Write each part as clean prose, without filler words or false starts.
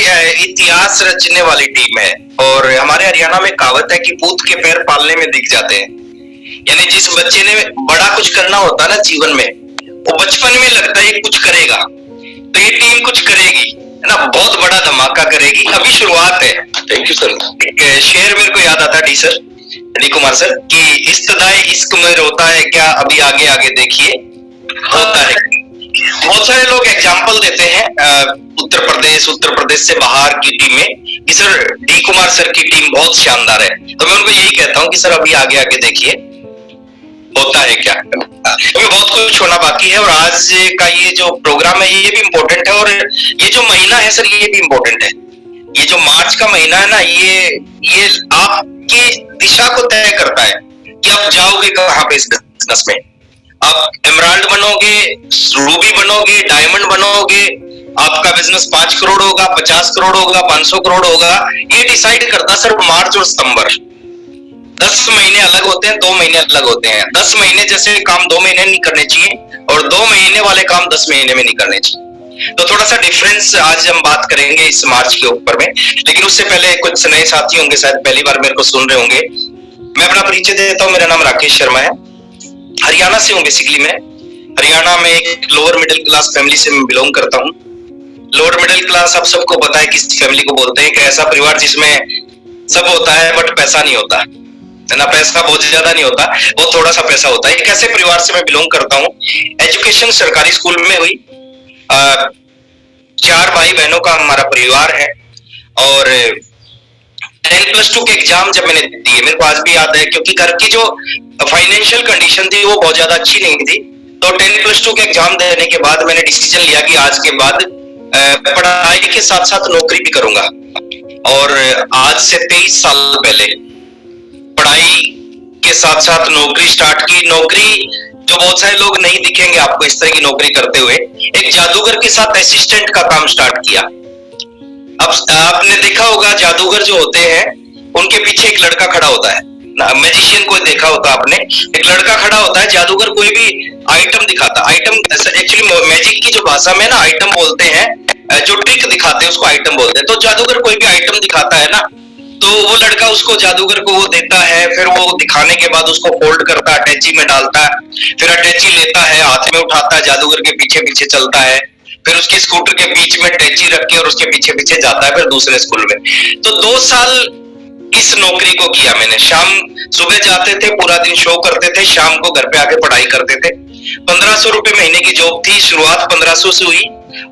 इतिहास रचने वाली टीम है। और हमारे हरियाणा में कहावत है कि पूत के पैर पालने में दिख जाते हैं। यानी जिस बच्चे ने बड़ा कुछ करना होता है ना जीवन में, वो बचपन में लगता है कुछ करेगा, तो ये टीम कुछ करेगी, है ना, बहुत बड़ा धमाका करेगी। अभी शुरुआत है। Thank you sir. एक शेर मेरे को याद आता D sir, D Kumar sir, कि इस्तदाए इश्क में रोता है क्या, अभी आगे आगे देखिए होता है। बहुत सारे लोग एग्जाम्पल देते हैं उत्तर प्रदेश से बाहर की टीमें कि सर डी कुमार सर की टीम बहुत शानदार है। तो मैं उनको यही कहता हूँ कि सर अभी आगे आगे देखिए होता है क्या। अभी बहुत कुछ होना बाकी है और आज का ये जो प्रोग्राम है ये भी इम्पोर्टेंट है। और ये जो महीना है सर ये भी इम्पोर्टेंट है। ये जो मार्च का महीना है ना, ये आपकी दिशा को तय करता है कि आप जाओगे कहाँ पे इस बिजनेस में। आप एमराल्ड बनोगे, रूबी बनोगे, डायमंड बनोगे, आपका बिजनेस 5 करोड़ होगा, 50 करोड़ होगा, 500 करोड़ होगा, ये डिसाइड करता सर मार्च और सितंबर। 10 महीने अलग होते हैं, 2 महीने अलग होते हैं। 10 महीने जैसे काम 2 महीने नहीं करने चाहिए और 2 महीने वाले काम 10 महीने में नहीं करने चाहिए। तो थोड़ा सा डिफरेंस आज हम बात करेंगे इस मार्च के ऊपर में। लेकिन उससे पहले कुछ नए साथी होंगे, शायद पहली बार मेरे को सुन रहे होंगे। मैं अपना परिचय देता हूँ। मेरा नाम राकेश शर्मा है, हरियाणा से हूँ बेसिकली। मैं हरियाणा में एक लोअर मिडिल क्लास फैमिली से बिलोंग करता हूँ। लोअर मिडिल क्लास आप सबको पता है किस फैमिली को बोलते हैं, कि ऐसा परिवार जिसमें सब होता है बट पैसा नहीं होता है ना। पैसा बहुत ज्यादा नहीं होता, बहुत थोड़ा सा पैसा होता है। एक ऐसे परिवार से मैं बिलोंग करता हूँ। एजुकेशन सरकारी स्कूल में हुई। 4 भाई बहनों का हमारा परिवार है। और 10+2 के एग्जाम जब मैंने दिए, मेरे को आज भी याद है, क्योंकि घर की जो फाइनेंशियल कंडीशन थी वो बहुत ज्यादा अच्छी नहीं थी। तो 10+2 के एग्जाम देने के बाद मैंने डिसीजन लिया कि आज के बाद पढ़ाई के साथ साथ नौकरी भी करूंगा। और आज से 23 साल पहले पढ़ाई के साथ साथ नौकरी स्टार्ट की। नौकरी जो बहुत सारे लोग नहीं दिखेंगे आपको इस तरह की नौकरी करते हुए, एक जादूगर के साथ असिस्टेंट का काम स्टार्ट किया। अब आपने देखा होगा जादूगर जो होते हैं उनके पीछे एक लड़का खड़ा होता है ना। मैजिशियन को देखा होगा आपने, एक लड़का खड़ा होता है। जादूगर कोई भी आइटम दिखाता, आइटम एक्चुअली मैजिक की जो भाषा में ना आइटम बोलते हैं, जो ट्रिक दिखाते हैं उसको आइटम बोलते हैं। तो जादूगर कोई भी आइटम दिखाता है ना, तो वो लड़का उसको जादूगर को वो देता है, फिर वो दिखाने के बाद उसको फोल्ड करता है, अटैची में डालता है, फिर अटैची लेता है, हाथ में उठाता है, जादूगर के पीछे पीछे चलता है, फिर उसके स्कूटर के बीच में अटैची रख के और उसके पीछे पीछे जाता है फिर दूसरे स्कूल में। तो 2 साल इस नौकरी को किया मैंने। शाम सुबह जाते थे, पूरा दिन शो करते थे, शाम को घर पे आके पढ़ाई करते थे। 1500 रुपए महीने की जॉब थी। शुरुआत 1500 से हुई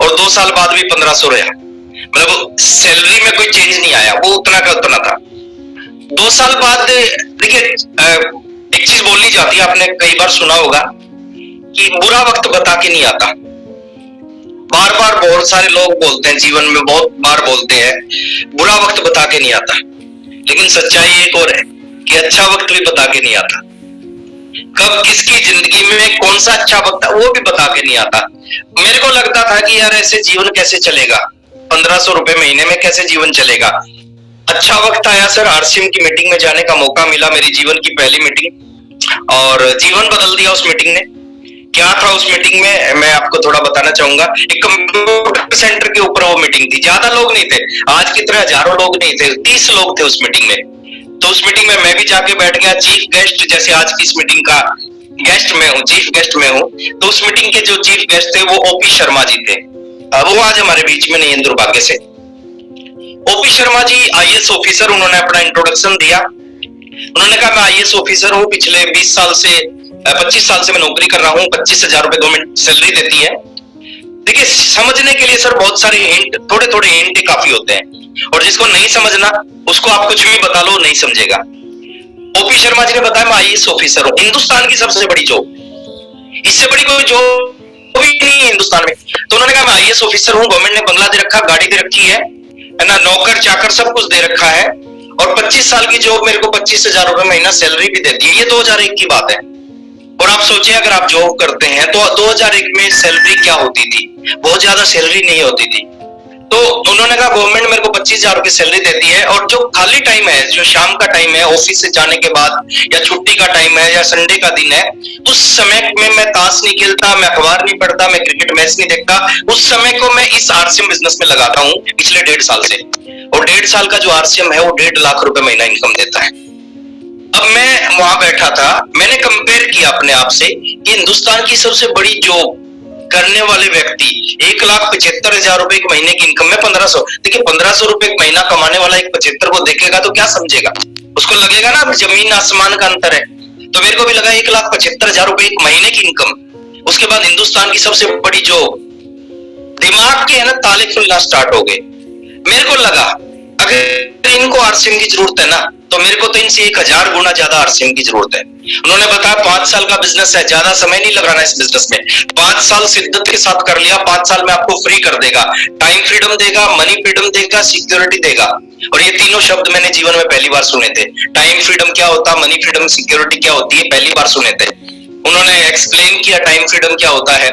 और 2 साल बाद भी 1500 रहा। मतलब सैलरी में कोई चेंज नहीं आया, वो उतना का उतना था। 2 साल बाद देखिए, एक चीज बोली जाती है, आपने कई बार सुना होगा कि बुरा वक्त बता के नहीं आता। बार बार बहुत सारे लोग बोलते हैं, जीवन में बहुत बार बोलते हैं बुरा वक्त बता के नहीं आता। लेकिन सच्चाई एक और है कि अच्छा वक्त भी बता के नहीं आता। कब किसकी जिंदगी में कौन सा अच्छा वक्त है वो भी बता के नहीं आता। मेरे को लगता था कि यार ऐसे जीवन कैसे चलेगा, 1500 रुपए महीने में कैसे जीवन चलेगा। अच्छा वक्त आया सर, आरसीएम की मीटिंग में जाने का मौका मिला, मेरी जीवन की पहली मीटिंग, और जीवन बदल दिया उस मीटिंग ने। क्या था उस मीटिंग में, मैं आपको थोड़ा बताना चाहूंगा। एक कंप्यूटर सेंटर के ऊपर वो मीटिंग थी। ज्यादा लोग नहीं थे, आज की तरह हजारों लोग नहीं थे, 30 लोग थे उस मीटिंग में। तो उस मीटिंग में मैं भी जाके बैठ गया, चीफ गेस्ट, जैसे आज की इस मीटिंग का गेस्ट में हूँ, चीफ गेस्ट में हूँ। तो उस मीटिंग के जो चीफ गेस्ट थे वो ओपी शर्मा जी थे। वो आज हमारे बीच में नहीं है दुर्भाग्य से। OP Sharma ji IAS officer, उन्होंने अपना इंट्रोडक्शन दिया। उन्होंने कहा मैं आईएएस ऑफिसर हूँ, पिछले 25 साल से मैं नौकरी कर रहा हूँ, 25,000 रुपए गवर्नमेंट सैलरी देती है। देखिए, समझने के लिए सर बहुत सारे हिंट, थोड़े थोड़े हिंट काफी होते हैं, और जिसको नहीं समझना उसको आप कुछ भी बता लो नहीं समझेगा। ओपी शर्मा जी ने बताया मैं आईएएस ऑफिसर हूँ, हिंदुस्तान की सबसे बड़ी जॉब, इससे बड़ी कोई जॉब भी नहीं है हिंदुस्तान में। तो उन्होंने कहा मैं आईएएस ऑफिसर हूँ, गवर्नमेंट ने बंगला दे रखा, गाड़ी दे रखी है ना, नौकर चाकर सब कुछ दे रखा है, और 25 साल की जॉब, मेरे को 25,000 रुपए महीना सैलरी भी देती है। ये 2001 की बात है। और आप सोचिए अगर आप जॉब करते हैं तो 2001 में सैलरी क्या होती थी, बहुत ज्यादा सैलरी नहीं होती थी। तो उन्होंने कहा गवर्नमेंट मेरे को 25,000 रुपए सैलरी देती है, और जो खाली टाइम है, जो शाम का टाइम है ऑफिस से जाने के बाद, या छुट्टी का टाइम है, या संडे का दिन है, उस समय में मैं ताश नहीं खेलता, मैं अखबार नहीं पढ़ता, मैं क्रिकेट मैच नहीं देखता, उस समय को मैं इस आरसीएम बिजनेस में लगाता हूँ पिछले 1.5 साल से। और 1.5 साल का जो आरसीएम है वो 1.5 लाख रुपए महीना इनकम देता है। अब मैं वहां बैठा था, मैंने कंपेयर किया अपने आप से कि हिंदुस्तान की सबसे बड़ी जॉब करने वाले व्यक्ति 1,75,000 रुपए एक महीने की इनकम में 1500, देखिए 1500 रुपए एक महीना कमाने वाला एक 75 को देखेगा तो क्या समझेगा, उसको लगेगा ना जमीन आसमान का अंतर है। तो मेरे को भी लगा 1,75,000 रुपए एक महीने की इनकम, उसके बाद हिंदुस्तान की सबसे बड़ी जॉब, दिमाग के है ना ताले खुलना स्टार्ट हो गए। मेरे को लगा अगर इनको आरसीएम की जरूरत है ना, तो मेरे को तो इनसे 1000 गुना ज्यादा आरसीएम की जरूरत है। उन्होंने बताया 5 साल का बिजनेस है, ज्यादा समय नहीं लगाना इस बिजनेस में, 5 साल शिद्दत के साथ कर लिया, 5 साल में आपको फ्री कर देगा, टाइम फ्रीडम देगा, मनी फ्रीडम देगा, सिक्योरिटी देगा। और ये तीनों शब्द मैंने जीवन में पहली बार सुने थे। टाइम फ्रीडम क्या होता, मनी फ्रीडम, सिक्योरिटी क्या होती है, पहली बार सुने थे। उन्होंने एक्सप्लेन किया टाइम फ्रीडम क्या होता है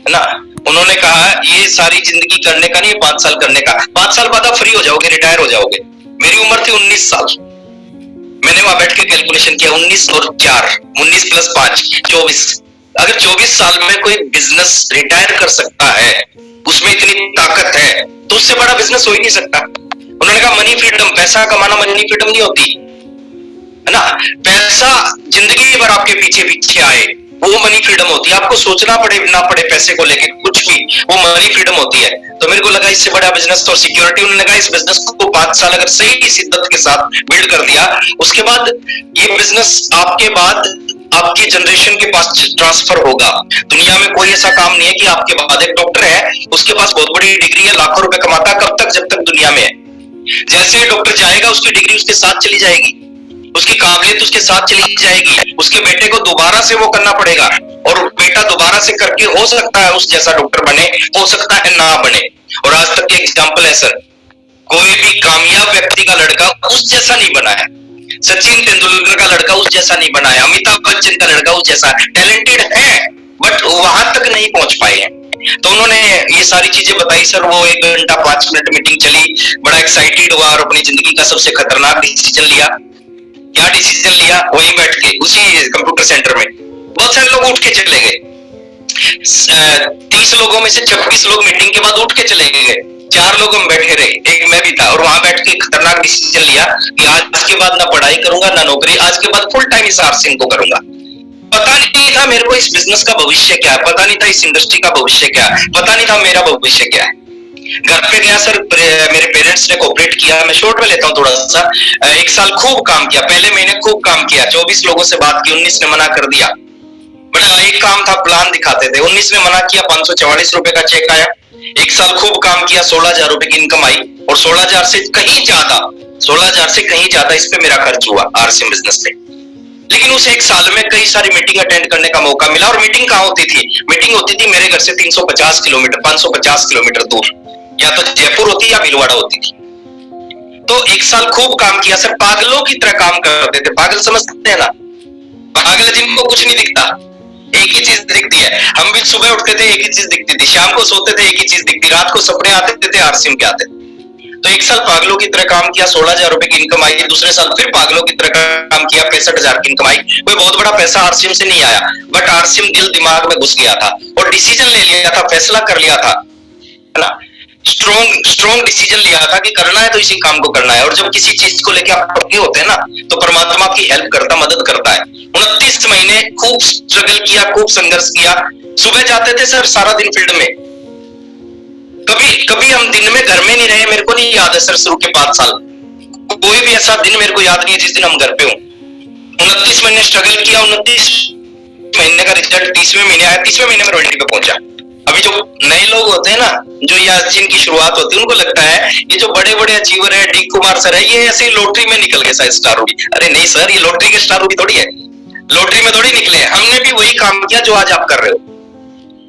ना। उन्होंने कहा ये सारी जिंदगी करने का नहीं, 5 साल करने का, 5 साल बाद आप फ्री हो जाओगे, रिटायर हो जाओगे। मेरी उम्र थी 19 साल, मैंने वहां बैठ के कैलकुलेशन किया, 19 और 4, 19 प्लस 5, 24। अगर 24 साल में कोई बिजनेस रिटायर कर सकता है, उसमें इतनी ताकत है, तो उससे बड़ा बिजनेस हो ही नहीं सकता। उन्होंने कहा मनी फ्रीडम, पैसा कमाना मनी फ्रीडम नहीं होती है ना, पैसा जिंदगी भर आपके पीछे पीछे आए वो मनी फ्रीडम होती है। आपको सोचना पड़े ना पड़े पैसे को लेके कुछ भी, वो मनी फ्रीडम होती है। तो मेरे को लगा इससे बड़ा बिजनेस तो सिक्योरिटी। उन्होंने कहा इस बिजनेस को 5 साल अगर सही शिद्दत के साथ बिल्ड कर दिया, उसके बाद ये बिजनेस आपके बाद आपकी जनरेशन के पास ट्रांसफर होगा। दुनिया में कोई ऐसा काम नहीं है कि आपके बाद, एक डॉक्टर है उसके पास बहुत बड़ी डिग्री है, लाखों रुपए कमाता, कब तक, जब तक दुनिया में है। जैसे ही डॉक्टर जाएगा उसकी डिग्री उसके साथ चली जाएगी, उसकी काबिलियत उसके साथ चली जाएगी, उसके बेटे को दोबारा से वो करना पड़ेगा, और बेटा दोबारा से करके हो सकता है उस जैसा डॉक्टर बने, हो सकता है ना बने। और आज तक के एग्जाम्पल है सर, कोई भी कामयाब व्यक्ति का लड़का उस जैसा नहीं बना है, सचिन तेंदुलकर का लड़का उस जैसा नहीं बना है, अमिताभ बच्चन का लड़का उस जैसा, टैलेंटेड है बट वहां तक नहीं पहुंच पाए हैं। तो उन्होंने ये सारी चीजें बताई सर। वो 1 घंटा 5 मिनट मीटिंग चली, बड़ा एक्साइटेड हुआ और अपनी जिंदगी का सबसे खतरनाक डिसीजन लिया। क्या डिसीजन लिया, वहीं बैठ के उसी कंप्यूटर सेंटर में बहुत सारे लोग उठ के चले गए। 30 लोगों में से 26 लोग मीटिंग के बाद उठ के चले गए, 4 लोग हम बैठे रहे, एक मैं भी था। और वहां बैठ के खतरनाक डिसीजन लिया कि आज के बाद ना पढ़ाई करूंगा ना नौकरी, आज के बाद फुल टाइम इस आरसीएम को करूंगा। पता नहीं था मेरे को इस बिजनेस का भविष्य क्या है, पता नहीं था इस इंडस्ट्री का भविष्य क्या है, पता नहीं था मेरा भविष्य क्या है। घर पे गया सर, मेरे पेरेंट्स ने कोऑपरेट किया। मैं शॉर्ट में लेता हूँ थोड़ा सा। 1 साल खूब काम किया, पहले महीने खूब काम किया, 24 लोगों से बात की, 19 ने मना कर दिया। बड़ा एक काम था, प्लान दिखाते थे, 19 ने मना किया, 544 रुपए का चेक आया। 1 साल खूब काम किया, 16,000 रुपए की इनकम आई, और 16,000 से कहीं ज्यादा, 16,000 से कहीं ज्यादा इस पे मेरा खर्च हुआ आरसीएम बिजनेस पे। लेकिन उस 1 साल में कई सारी मीटिंग अटेंड करने का मौका मिला। और मीटिंग कहाँ होती थी, मीटिंग होती थी मेरे घर से 350 किलोमीटर 550 किलोमीटर दूर, या तो जयपुर होती या भीलवाड़ा होती थी। तो 1 साल खूब काम किया सर, पागलों की तरह काम करते थे। पागल समझते हैं ना, पागल जिनको कुछ नहीं दिखता, एक ही चीज दिखती है। हम भी सुबह उठते थे एक ही चीज दिखती थी, शाम को सोते थे एक ही चीज दिखती, रात को सपने आते थे आरसीएम के आते। तो 1 साल पागलों की तरह काम किया, 16,000 रुपए की इनकम आई। दूसरे साल फिर पागलों की तरह काम किया, 65,000 की इनकम आई। कोई बहुत बड़ा पैसा आरसीएम से नहीं आया, बट आरसीएम दिल दिमाग में घुस गया था और डिसीजन ले लिया था, फैसला कर लिया था, है ना। स्ट्रॉन्ग डिसीजन लिया था कि करना है तो इसी काम को करना है। और जब किसी चीज को लेकर आप पक्के होते हैं ना, तो परमात्मा आपकी हेल्प करता, मदद करता है। 29 महीने खूब स्ट्रगल किया, खूब संघर्ष किया। सुबह जाते थे सर सारा दिन फील्ड में, कभी हम दिन में घर में नहीं रहे। मेरे को नहीं याद है सर, शुरू के 5 साल कोई भी ऐसा दिन मेरे को याद नहीं है जिस दिन हम घर पे हो। 29 महीने स्ट्रगल किया, 29 महीने का रिजल्ट 30वें महीने आया। 30वें महीने में रॉयल्टी पे पहुंचा। अभी जो नए लोग होते हैं ना, जो या जिनकी शुरुआत होती है, उनको लगता है ये जो बड़े बड़े अचीवर है, डी कुमार सर है, ये ऐसे ही लॉटरी में निकल गए शायद स्टार रूबी। अरे नहीं सर, ये लॉटरी के स्टार रूबी थोड़ी है, लॉटरी में थोड़ी निकले। हमने भी वही काम किया जो आज आप कर रहे हो,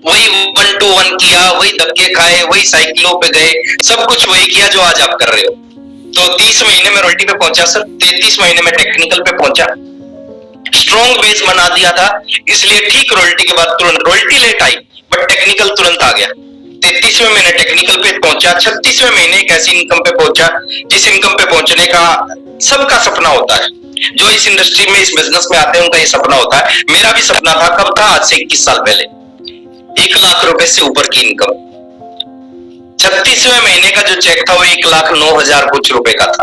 वही 1 to 1 किया, वही धक्के खाए, वही साइकिलों पे गए, सब कुछ वही किया जो आज आप कर रहे हो। तो 30 महीने में रॉयल्टी पे पहुंचा सर, 33 महीने में टेक्निकल पे पहुंचा। स्ट्रॉन्ग बेस बना दिया था, इसलिए ठीक रॉयल्टी के बाद तुरंत, रॉयल्टी लेट आई बट टेक्निकल तुरंत आ गया। 33वें महीने टेक्निकल पे पहुंचा, 36वें महीने एक ऐसी इनकम पे पहुंचा जिस इनकम पे पहुंचने का सबका सपना होता है। जो इस इंडस्ट्री में, इस बिजनेस में आते हैं, उनका ये सपना होता है। मेरा भी सपना था, कब था? आज से 21 साल पहले। 1 लाख रुपए से ऊपर की इनकम। 36वें महीने का जो चेक था वो 1,09,000 कुछ रुपए का था।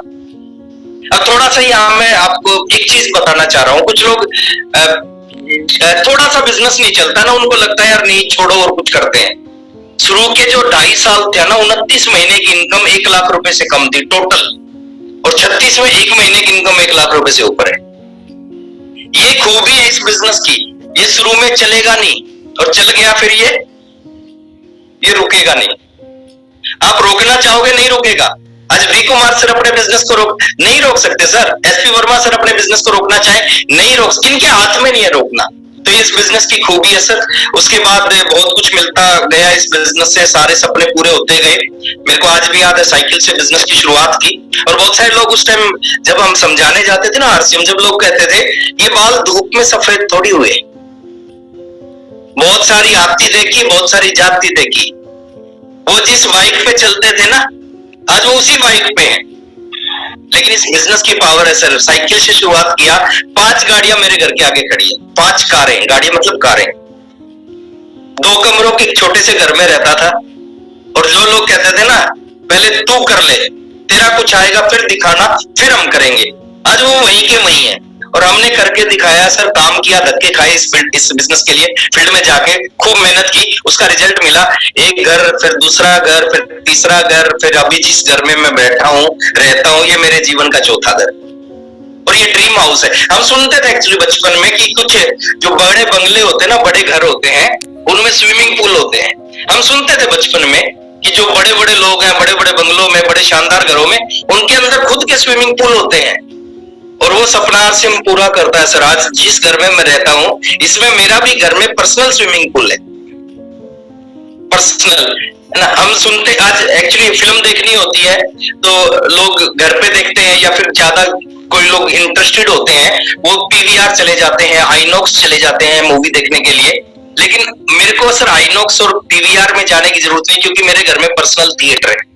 अब थोड़ा सा यहाँ मैं आपको एक चीज बताना चाह रहा हूँ। कुछ लोग थोड़ा सा बिजनेस नहीं चलता ना, उनको लगता है यार नहीं, छोड़ो और कुछ करते हैं। शुरू के जो 2.5 साल थे ना, 29 महीने की इनकम 1 लाख रुपए से कम थी टोटल, और 36 में 1 महीने की इनकम 1 लाख रुपए से ऊपर है। ये खूबी है इस बिजनेस की। ये शुरू में चलेगा नहीं, और चल गया फिर ये रुकेगा नहीं। आप रोकना चाहोगे, नहीं रुकेगा। आज वी कुमार सर अपने बिजनेस को नहीं रोक सकते सर। एसपी वर्मा सर अपने बिजनेस को रोकना चाहे, नहीं रोक, किनके हाथ में नहीं है रोकना। तो इस बिजनेस की खूबी है सर। उसके बाद बहुत कुछ मिलता गया इस बिजनेस से, सारे सपने पूरे होते गए। मेरे को आज भी याद है, साइकिल से बिजनेस की शुरुआत की, और बहुत सारे लोग उस टाइम जब हम समझाने जाते थे ना आरसीएम, जब लोग कहते थे ये बाल धूप में सफेद थोड़ी हुए। बहुत सारी आपती देखी, बहुत सारी जाति देखी। वो जिस बाइक पे चलते थे ना, आज वो उसी बाइक पे है। लेकिन इस बिजनेस की पावर है सर। साइकिल से शुरुआत किया, 5 गाड़ियां मेरे घर के आगे खड़ी है, 5 कारें, गाड़ी मतलब कारें। 2 कमरों के छोटे से घर में रहता था, और जो लोग कहते थे ना पहले तू कर ले, तेरा कुछ आएगा फिर दिखाना, फिर हम करेंगे, आज वो वहीं के वहीं है। और हमने करके दिखाया सर, काम किया, धक्के खाए इस बिजनेस के लिए, फील्ड में जाके खूब मेहनत की, उसका रिजल्ट मिला। एक घर, फिर दूसरा घर, फिर तीसरा घर, फिर अभी जिस घर में मैं बैठा हूँ, रहता हूँ, ये मेरे जीवन का चौथा घर, और ये ड्रीम हाउस है। हम सुनते थे एक्चुअली बचपन में कि कुछ जो बड़े बंगले होते हैं ना, बड़े घर होते हैं, उनमें स्विमिंग पूल होते हैं। हम सुनते थे बचपन में कि जो बड़े बड़े लोग हैं, बड़े बड़े बंगलों में, बड़े शानदार घरों में, उनके अंदर खुद के स्विमिंग पूल होते हैं, और वो सपना आरसीएम पूरा करता है सर। आज जिस घर में मैं रहता हूँ, इसमें मेरा भी घर में पर्सनल स्विमिंग पूल है, पर्सनल है ना। हम सुनते, आज एक्चुअली फिल्म देखनी होती है तो लोग घर पे देखते हैं, या फिर ज्यादा कोई लोग इंटरेस्टेड होते हैं वो पीवीआर चले जाते हैं, आइनॉक्स चले जाते हैं मूवी देखने के लिए। लेकिन मेरे को सर आइनॉक्स और पीवीआर में जाने की जरूरत नहीं, क्योंकि मेरे घर में पर्सनल थिएटर है।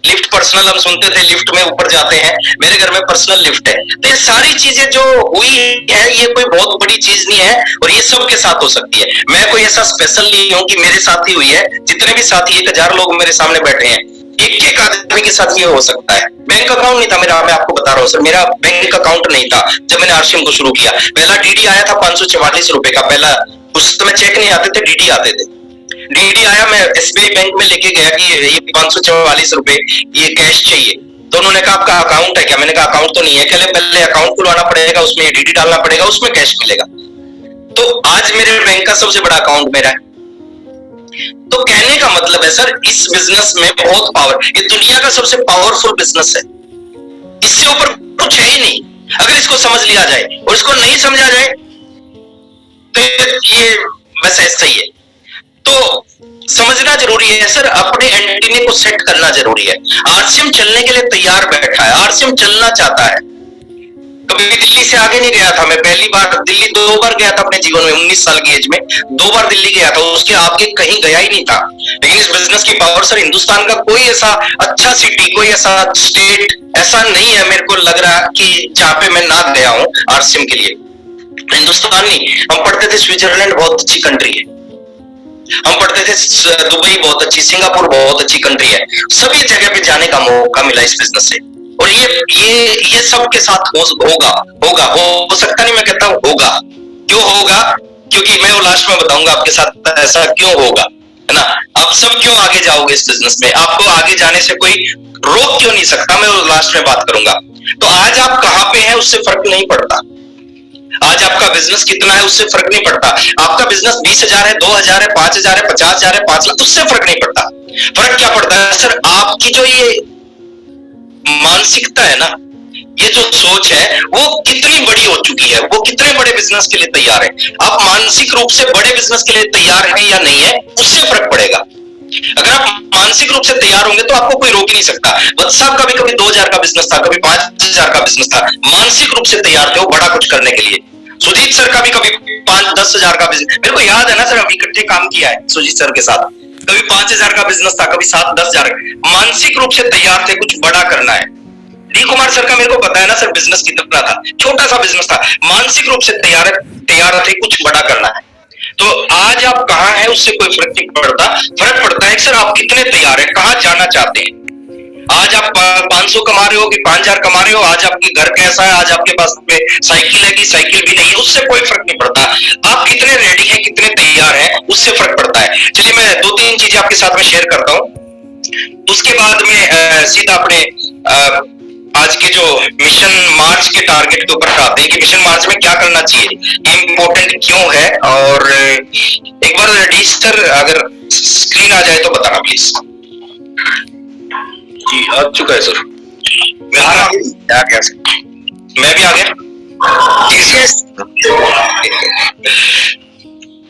लिफ्ट पर्सनल, हम सुनते थे लिफ्ट में ऊपर जाते हैं, मेरे घर में पर्सनल लिफ्ट है। तो ये सारी चीजें जो हुई है, ये कोई बहुत बड़ी चीज नहीं है, और ये सबके साथ हो सकती है। मैं कोई ऐसा स्पेशल नहीं हूं कि मेरे साथ ही हुई है। जितने भी साथी, 1000 लोग मेरे सामने बैठे हैं, एक एक आदमी के साथ ये हो सकता है। बैंक अकाउंट नहीं था मेरा, मैं आपको बता रहा हूँ सर, मेरा बैंक अकाउंट नहीं था जब मैंने आरसीएम को शुरू किया। पहला डीडी आया था 544 रुपए का, पहला, उस समय चेक नहीं आते थे, डीडी आते थे। डीडी आया, मैं एसबीआई बैंक में लेके गया कि ये 544 रुपए ये कैश चाहिए। तो उन्होंने कहा आपका अकाउंट है क्या? मैंने कहा अकाउंट तो नहीं है। कहले पहले अकाउंट खुलवाना पड़ेगा, उसमें डीडी डालना पड़ेगा, उसमें कैश मिलेगा। तो आज मेरे बैंक का सबसे बड़ा अकाउंट मेरा है। तो कहने का मतलब है सर, इस बिजनेस में बहुत पावर, ये दुनिया का सबसे पावरफुल बिजनेस है, इससे ऊपर कुछ है ही नहीं। अगर इसको समझ लिया जाए, और इसको नहीं समझा जाए तो ये बस ऐसा ही है। तो समझना जरूरी है सर, अपने एंटीने को सेट करना जरूरी है। आरसीएम चलने के लिए तैयार बैठा है, आरसीएम चलना चाहता है। कभी दिल्ली से आगे नहीं गया था मैं। पहली बार दिल्ली 2 बार गया था अपने जीवन में, 19 साल की एज में 2 बार दिल्ली गया था, उसके आगे कहीं गया ही नहीं था। लेकिन इस बिजनेस की पावर सर, हिंदुस्तान का कोई ऐसा अच्छा सिटी, कोई ऐसा स्टेट ऐसा नहीं है मेरे को लग रहा कि जहां पे मैं ना गया हूं आरसीएम के लिए। हिंदुस्तान नहीं, हम पढ़ते थे स्विट्जरलैंड बहुत अच्छी कंट्री है, हम पढ़ते थे दुबई बहुत अच्छी, सिंगापुर बहुत अच्छी कंट्री है। सभी जगह पे जाने का मौका मिला इस बिजनेस से, और ये सबके साथ होगा हो सकता नहीं, मैं कहता हूं होगा। क्यों होगा? क्योंकि मैं वो लास्ट में बताऊंगा आपके साथ ऐसा क्यों होगा, है ना। आप सब क्यों आगे जाओगे इस बिजनेस में, आपको आगे जाने से कोई रोक क्यों नहीं सकता, मैं वो लास्ट में बात करूंगा। तो आज आप कहां पे हैं उससे फर्क नहीं पड़ता, आज आपका बिजनेस कितना है उससे फर्क नहीं पड़ता। आपका बिजनेस 20,000 है, 2,000 है, 5,000 है, 50,000 है, 5 लाख, उससे फर्क नहीं पड़ता। फर्क क्या पड़ता है सर, आपकी जो ये मानसिकता है ना, ये जो सोच है वो कितनी बड़ी हो चुकी है, वो कितने बड़े बिजनेस के लिए तैयार है। आप मानसिक रूप से बड़े बिजनेस के लिए तैयार हैं या नहीं है, उससे फर्क पड़ेगा। अगर आप मानसिक रूप से तैयार होंगे तो आपको कोई रोक ही नहीं सकता। वत्स साहब का भी कभी 2,000 का बिजनेस था, कभी 5,000 का बिजनेस था, मानसिक रूप से तैयार थे वो बड़ा कुछ करने के लिए। सुजीत सर का भी कभी 5-10 हजार का बिजनेस, मेरे को याद है ना सर, अभी इकट्ठे काम किया है सुजीत सर के साथ, कभी 5,000 का बिजनेस था, कभी 7-10 हजार। मानसिक रूप से तैयार थे, कुछ बड़ा करना है। डी कुमार सर का मेरे को पता है ना सर, बिजनेस कितना था, छोटा सा बिजनेस था, मानसिक रूप से तैयार थे, कुछ बड़ा करना है। तो आज आप कहाँ हैं उससे कोई फर्क नहीं पड़ता, फर्क पड़ता है सर आप कितने तैयार हैं, कहाँ जाना चाहते हैं। आज आप 500 कमा रहे हो कि 5,000 कमा रहे हो, आज आपके घर कैसा है, आज आपके पास में साइकिल है कि साइकिल भी नहीं है, उससे कोई फर्क नहीं पड़ता। आप कितने रेडी हैं, कितने तैयार हैं, उससे फर्क पड़ता है। चलिए मैं 2-3 चीजें आपके साथ में शेयर करता हूँ, उसके बाद में सीधा अपने आज के जो मिशन मार्च के टारगेट के ऊपर आते हैं कि मिशन मार्च में क्या करना चाहिए, इम्पोर्टेंट क्यों है। और एक बार डी सर अगर स्क्रीन आ जाए तो बताना प्लीज। जी आ चुका है सर, मैं आ गया सर, मैं भी आ गया।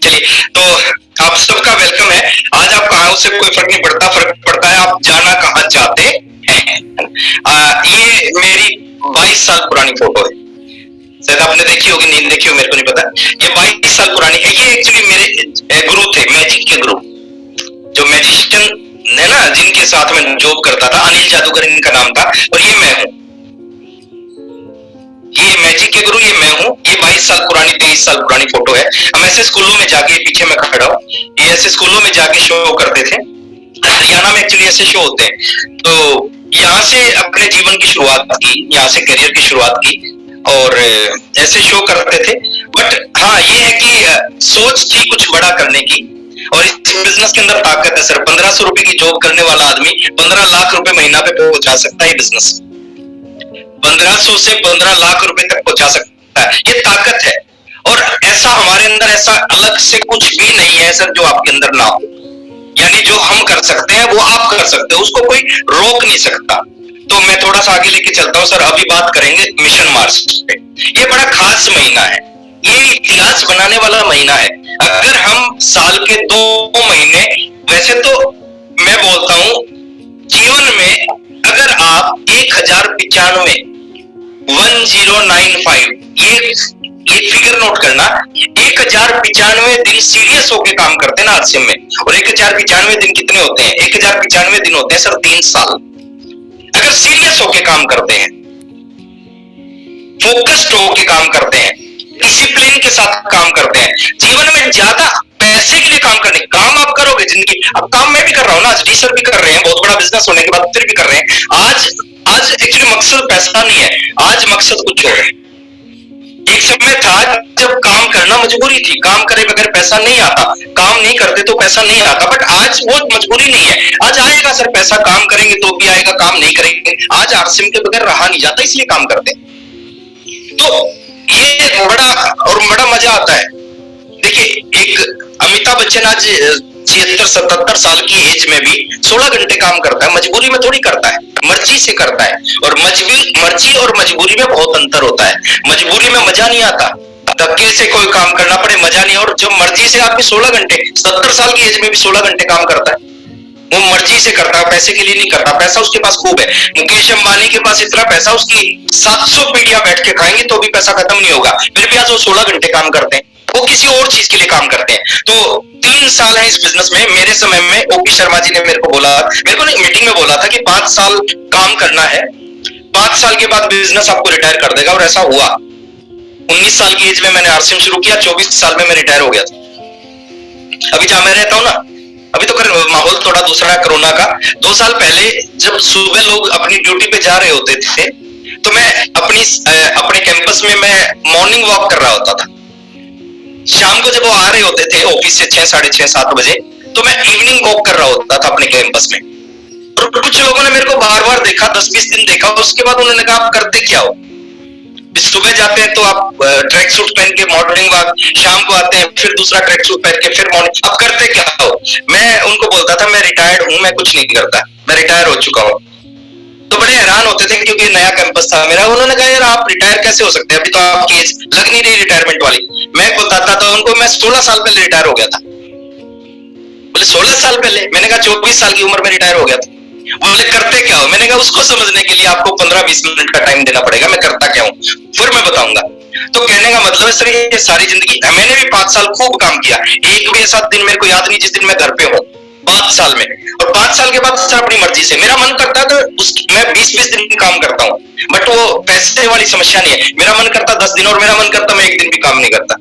चलिए तो आप सबका वेलकम है। आज आप कहाँ, उससे कोई फर्क नहीं पड़ता, फर्क पड़ता है आप जाना कहाँ चाहते हैं। ये मेरी 22 साल पुरानी फोटो है, शायद आपने देखी होगी, नहीं देखी हो मेरे को नहीं पता। ये 22 साल पुरानी है। ये एक्चुअली मेरे गुरु थे, मैजिक के गुरु, जो मैजिशियन है ना जिनके साथ में जॉब करता था, अनिल जादूगर इनका नाम था। और ये मैं हूँ, ये मैजिक के गुरु, ये मैं हूँ। ये 22 साल पुरानी, 23 साल पुरानी फोटो है। हम ऐसे स्कूलों में जाके, पीछे मैं खड़ा हूँ, ये ऐसे स्कूलों में जाके शो करते थे। हरियाणा में एक्चुअली ऐसे शो होते हैं। तो यहाँ से अपने जीवन की शुरुआत की, यहाँ से करियर की शुरुआत की और ऐसे शो करते थे। बट हाँ ये है कि सोच थी कुछ बड़ा करने की, और इस बिजनेस के अंदर ताकत है सर। 1,500 रुपए की जॉब करने वाला आदमी 15 लाख रुपए महीना पे पहुंचा सकता है। बिजनेस 1500 से 15 लाख रुपए तक पहुंचा सकता है, ये ताकत है। और ऐसा हमारे अंदर ऐसा अलग से कुछ भी नहीं है सर जो आपके अंदर ना हो। यानी जो हम कर सकते हैं वो आप कर सकते हो, उसको कोई रोक नहीं सकता। तो मैं थोड़ा सा आगे लेके चलता हूँ सर। अभी बात करेंगे मिशन मार्च पे। ये बड़ा खास महीना है, ये इतिहास बनाने वाला महीना है। अगर हम साल के 2 महीने, वैसे तो मैं बोलता हूँ जीवन में अगर आप 1095 1095 ये फिगर नोट करना, 1095 दिन सीरियस होके काम करते हैं ना आरसीएम में। और 1095 दिन कितने होते हैं? 1095 दिन होते हैं सर 3 साल। अगर सीरियस होके काम करते हैं, फोकस्ड होके काम करते हैं, डिसिप्लिन के साथ काम करते हैं, जीवन में ज्यादा पैसे के लिए काम करने, काम आप करोगे जिंदगी। अब काम मैं भी कर रहा हूं ना, आज डी सर भी कर रहे हैं, बहुत बड़ा बिजनेस होने के बाद फिर भी कर रहे हैं। आज एक्चुअली मकसद पैसा नहीं है, आज मकसद कुछ और है। एक समय था जब काम करना मजबूरी थी, काम करे बगैर पैसा नहीं आता, काम नहीं करते तो पैसा नहीं आता। बट आज वो मजबूरी नहीं है, आज आएगा सर पैसा, काम करेंगे तो भी आएगा, काम नहीं करेंगे। आज आरसीएम के बगैर रहा नहीं जाता, इसलिए काम करते हैं। तो ये बड़ा मजा आता है। देखिए एक अमिताभ बच्चन आज 76-77 साल की एज में भी 16 घंटे काम करता है, मजबूरी में थोड़ी करता है, मर्जी से करता है। और मर्जी और मजबूरी में बहुत अंतर होता है। मजबूरी में मजा नहीं आता, धक्के से कोई काम करना पड़े मजा नहीं। और जब मर्जी से आदमी 16 घंटे, 70 साल की एज में भी 16 घंटे काम करता है, वो मर्जी से करता है, पैसे के लिए नहीं करता। पैसा उसके पास खूब है। मुकेश अंबानी के पास इतना पैसा, उसकी 700 पीढ़ियां बैठ के खाएंगी तो भी पैसा खत्म नहीं होगा, फिर भी आज वो 16 घंटे काम करते हैं, वो किसी और चीज के लिए काम करते हैं। तो 3 साल है इस बिजनेस में। मेरे समय में ओपी शर्मा जी ने मेरे को मीटिंग में बोला था कि 5 साल काम करना है, 5 साल के बाद बिजनेस आपको रिटायर कर देगा। और ऐसा हुआ। 19 साल की एज में मैंने आरसीएम शुरू किया, 24 साल में मैं रिटायर हो गया था। अभी जहां मैं रहता हूं ना, अभी तो माहौल थोड़ा दूसरा है कोरोना का। 2 साल पहले जब सुबह लोग अपनी ड्यूटी पे जा रहे होते थे, तो मैं अपने कैंपस में मैं मॉर्निंग वॉक कर रहा होता था। शाम को जब वो आ रहे होते थे ऑफिस से 6, साढ़े 6, 7 बजे, तो मैं इवनिंग वॉक कर रहा होता था अपने कैंपस में। और कुछ लोगों ने मेरे को बार-बार देखा, 10-20 दिन देखा, उसके बाद उन्होंने कहा आप करते क्या हो? सुबह जाते हैं तो आप ट्रैक सूट पहन के मॉर्निंग वॉक, शाम को आते हैं फिर दूसरा ट्रैक सूट पहन के फिर मॉर्निंग, आप करते क्या हो? मैं उनको बोलता था मैं रिटायर्ड हूं, मैं कुछ नहीं करता, मैं रिटायर हो चुका हूं। तो बड़े हैरान होते थे क्योंकि नया कैंपस था मेरा। उन्होंने कहा यार आप रिटायर कैसे हो सकते हैं, अभी तो आपकी एज लग नहीं रही रिटायरमेंट वाली। मैं बताता था उनको मैं 16 साल पहले रिटायर हो गया था। बोले 16 साल पहले? मैंने कहा 24 साल की उम्र में रिटायर हो गया था। बोले करते क्या हो? मैंने कहा उसको समझने के लिए आपको 15-20 मिनट का टाइम देना पड़ेगा, मैं करता क्या हूं फिर मैं बताऊंगा। तो कहने का मतलब है सर ये सारी जिंदगी मैंने भी 5 साल खूब काम किया, एक भी ऐसा दिन मेरे को याद नहीं जिस दिन मैं घर पे हूँ 5 साल में। और 5 साल के बाद सर अपनी मर्जी से मेरा मन करता है तो मैं 20-20 दिन काम करता हूँ, बट वो पैसे वाली समस्या नहीं है। मेरा मन करता 10 दिन और मेरा मन करता मैं 1 दिन भी काम नहीं करता।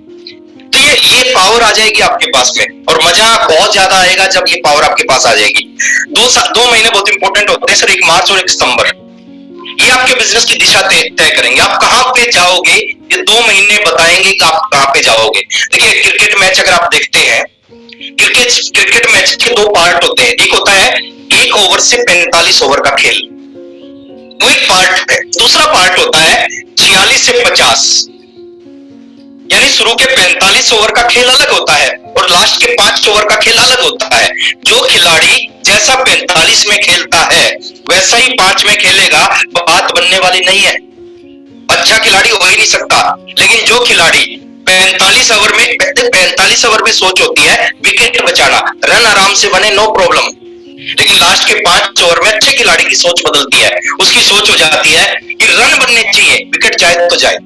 तो ये पावर आ जाएगी आपके पास में, और मजा बहुत ज्यादा आएगा जब ये पावर आपके पास आ जाएगी। 2 महीने बहुत इंपॉर्टेंट होते हैं सर, 1 मार्च और 1 सितंबर। ये आपके बिजनेस की दिशा तय करेंगे, आप कहां पे जाओगे ये 2 महीने बताएंगे कि आप कहां पे जाओगे। देखिए क्रिकेट मैच अगर आप देखते हैं, क्रिकेट मैच के 2 पार्ट होते हैं। एक होता है 1 ओवर से 45 ओवर का खेल, वो एक पार्ट है। दूसरा पार्ट होता है 46 से 50, यानी शुरू के 45 ओवर का खेल अलग होता है और लास्ट के 5 ओवर का खेल अलग होता है। जो खिलाड़ी जैसा 45 में खेलता है वैसा ही 5 में खेलेगा, बात बनने वाली नहीं है। अच्छा खिलाड़ी हो ही नहीं सकता। लेकिन जो खिलाड़ी 45 ओवर में सोच होती है विकेट बचाना, रन आराम से बने, नो प्रॉब्लम। लेकिन लास्ट के 5 ओवर में अच्छे खिलाड़ी की सोच बदलती है, उसकी सोच हो जाती है कि रन बनने चाहिए, विकेट जाए तो जाए।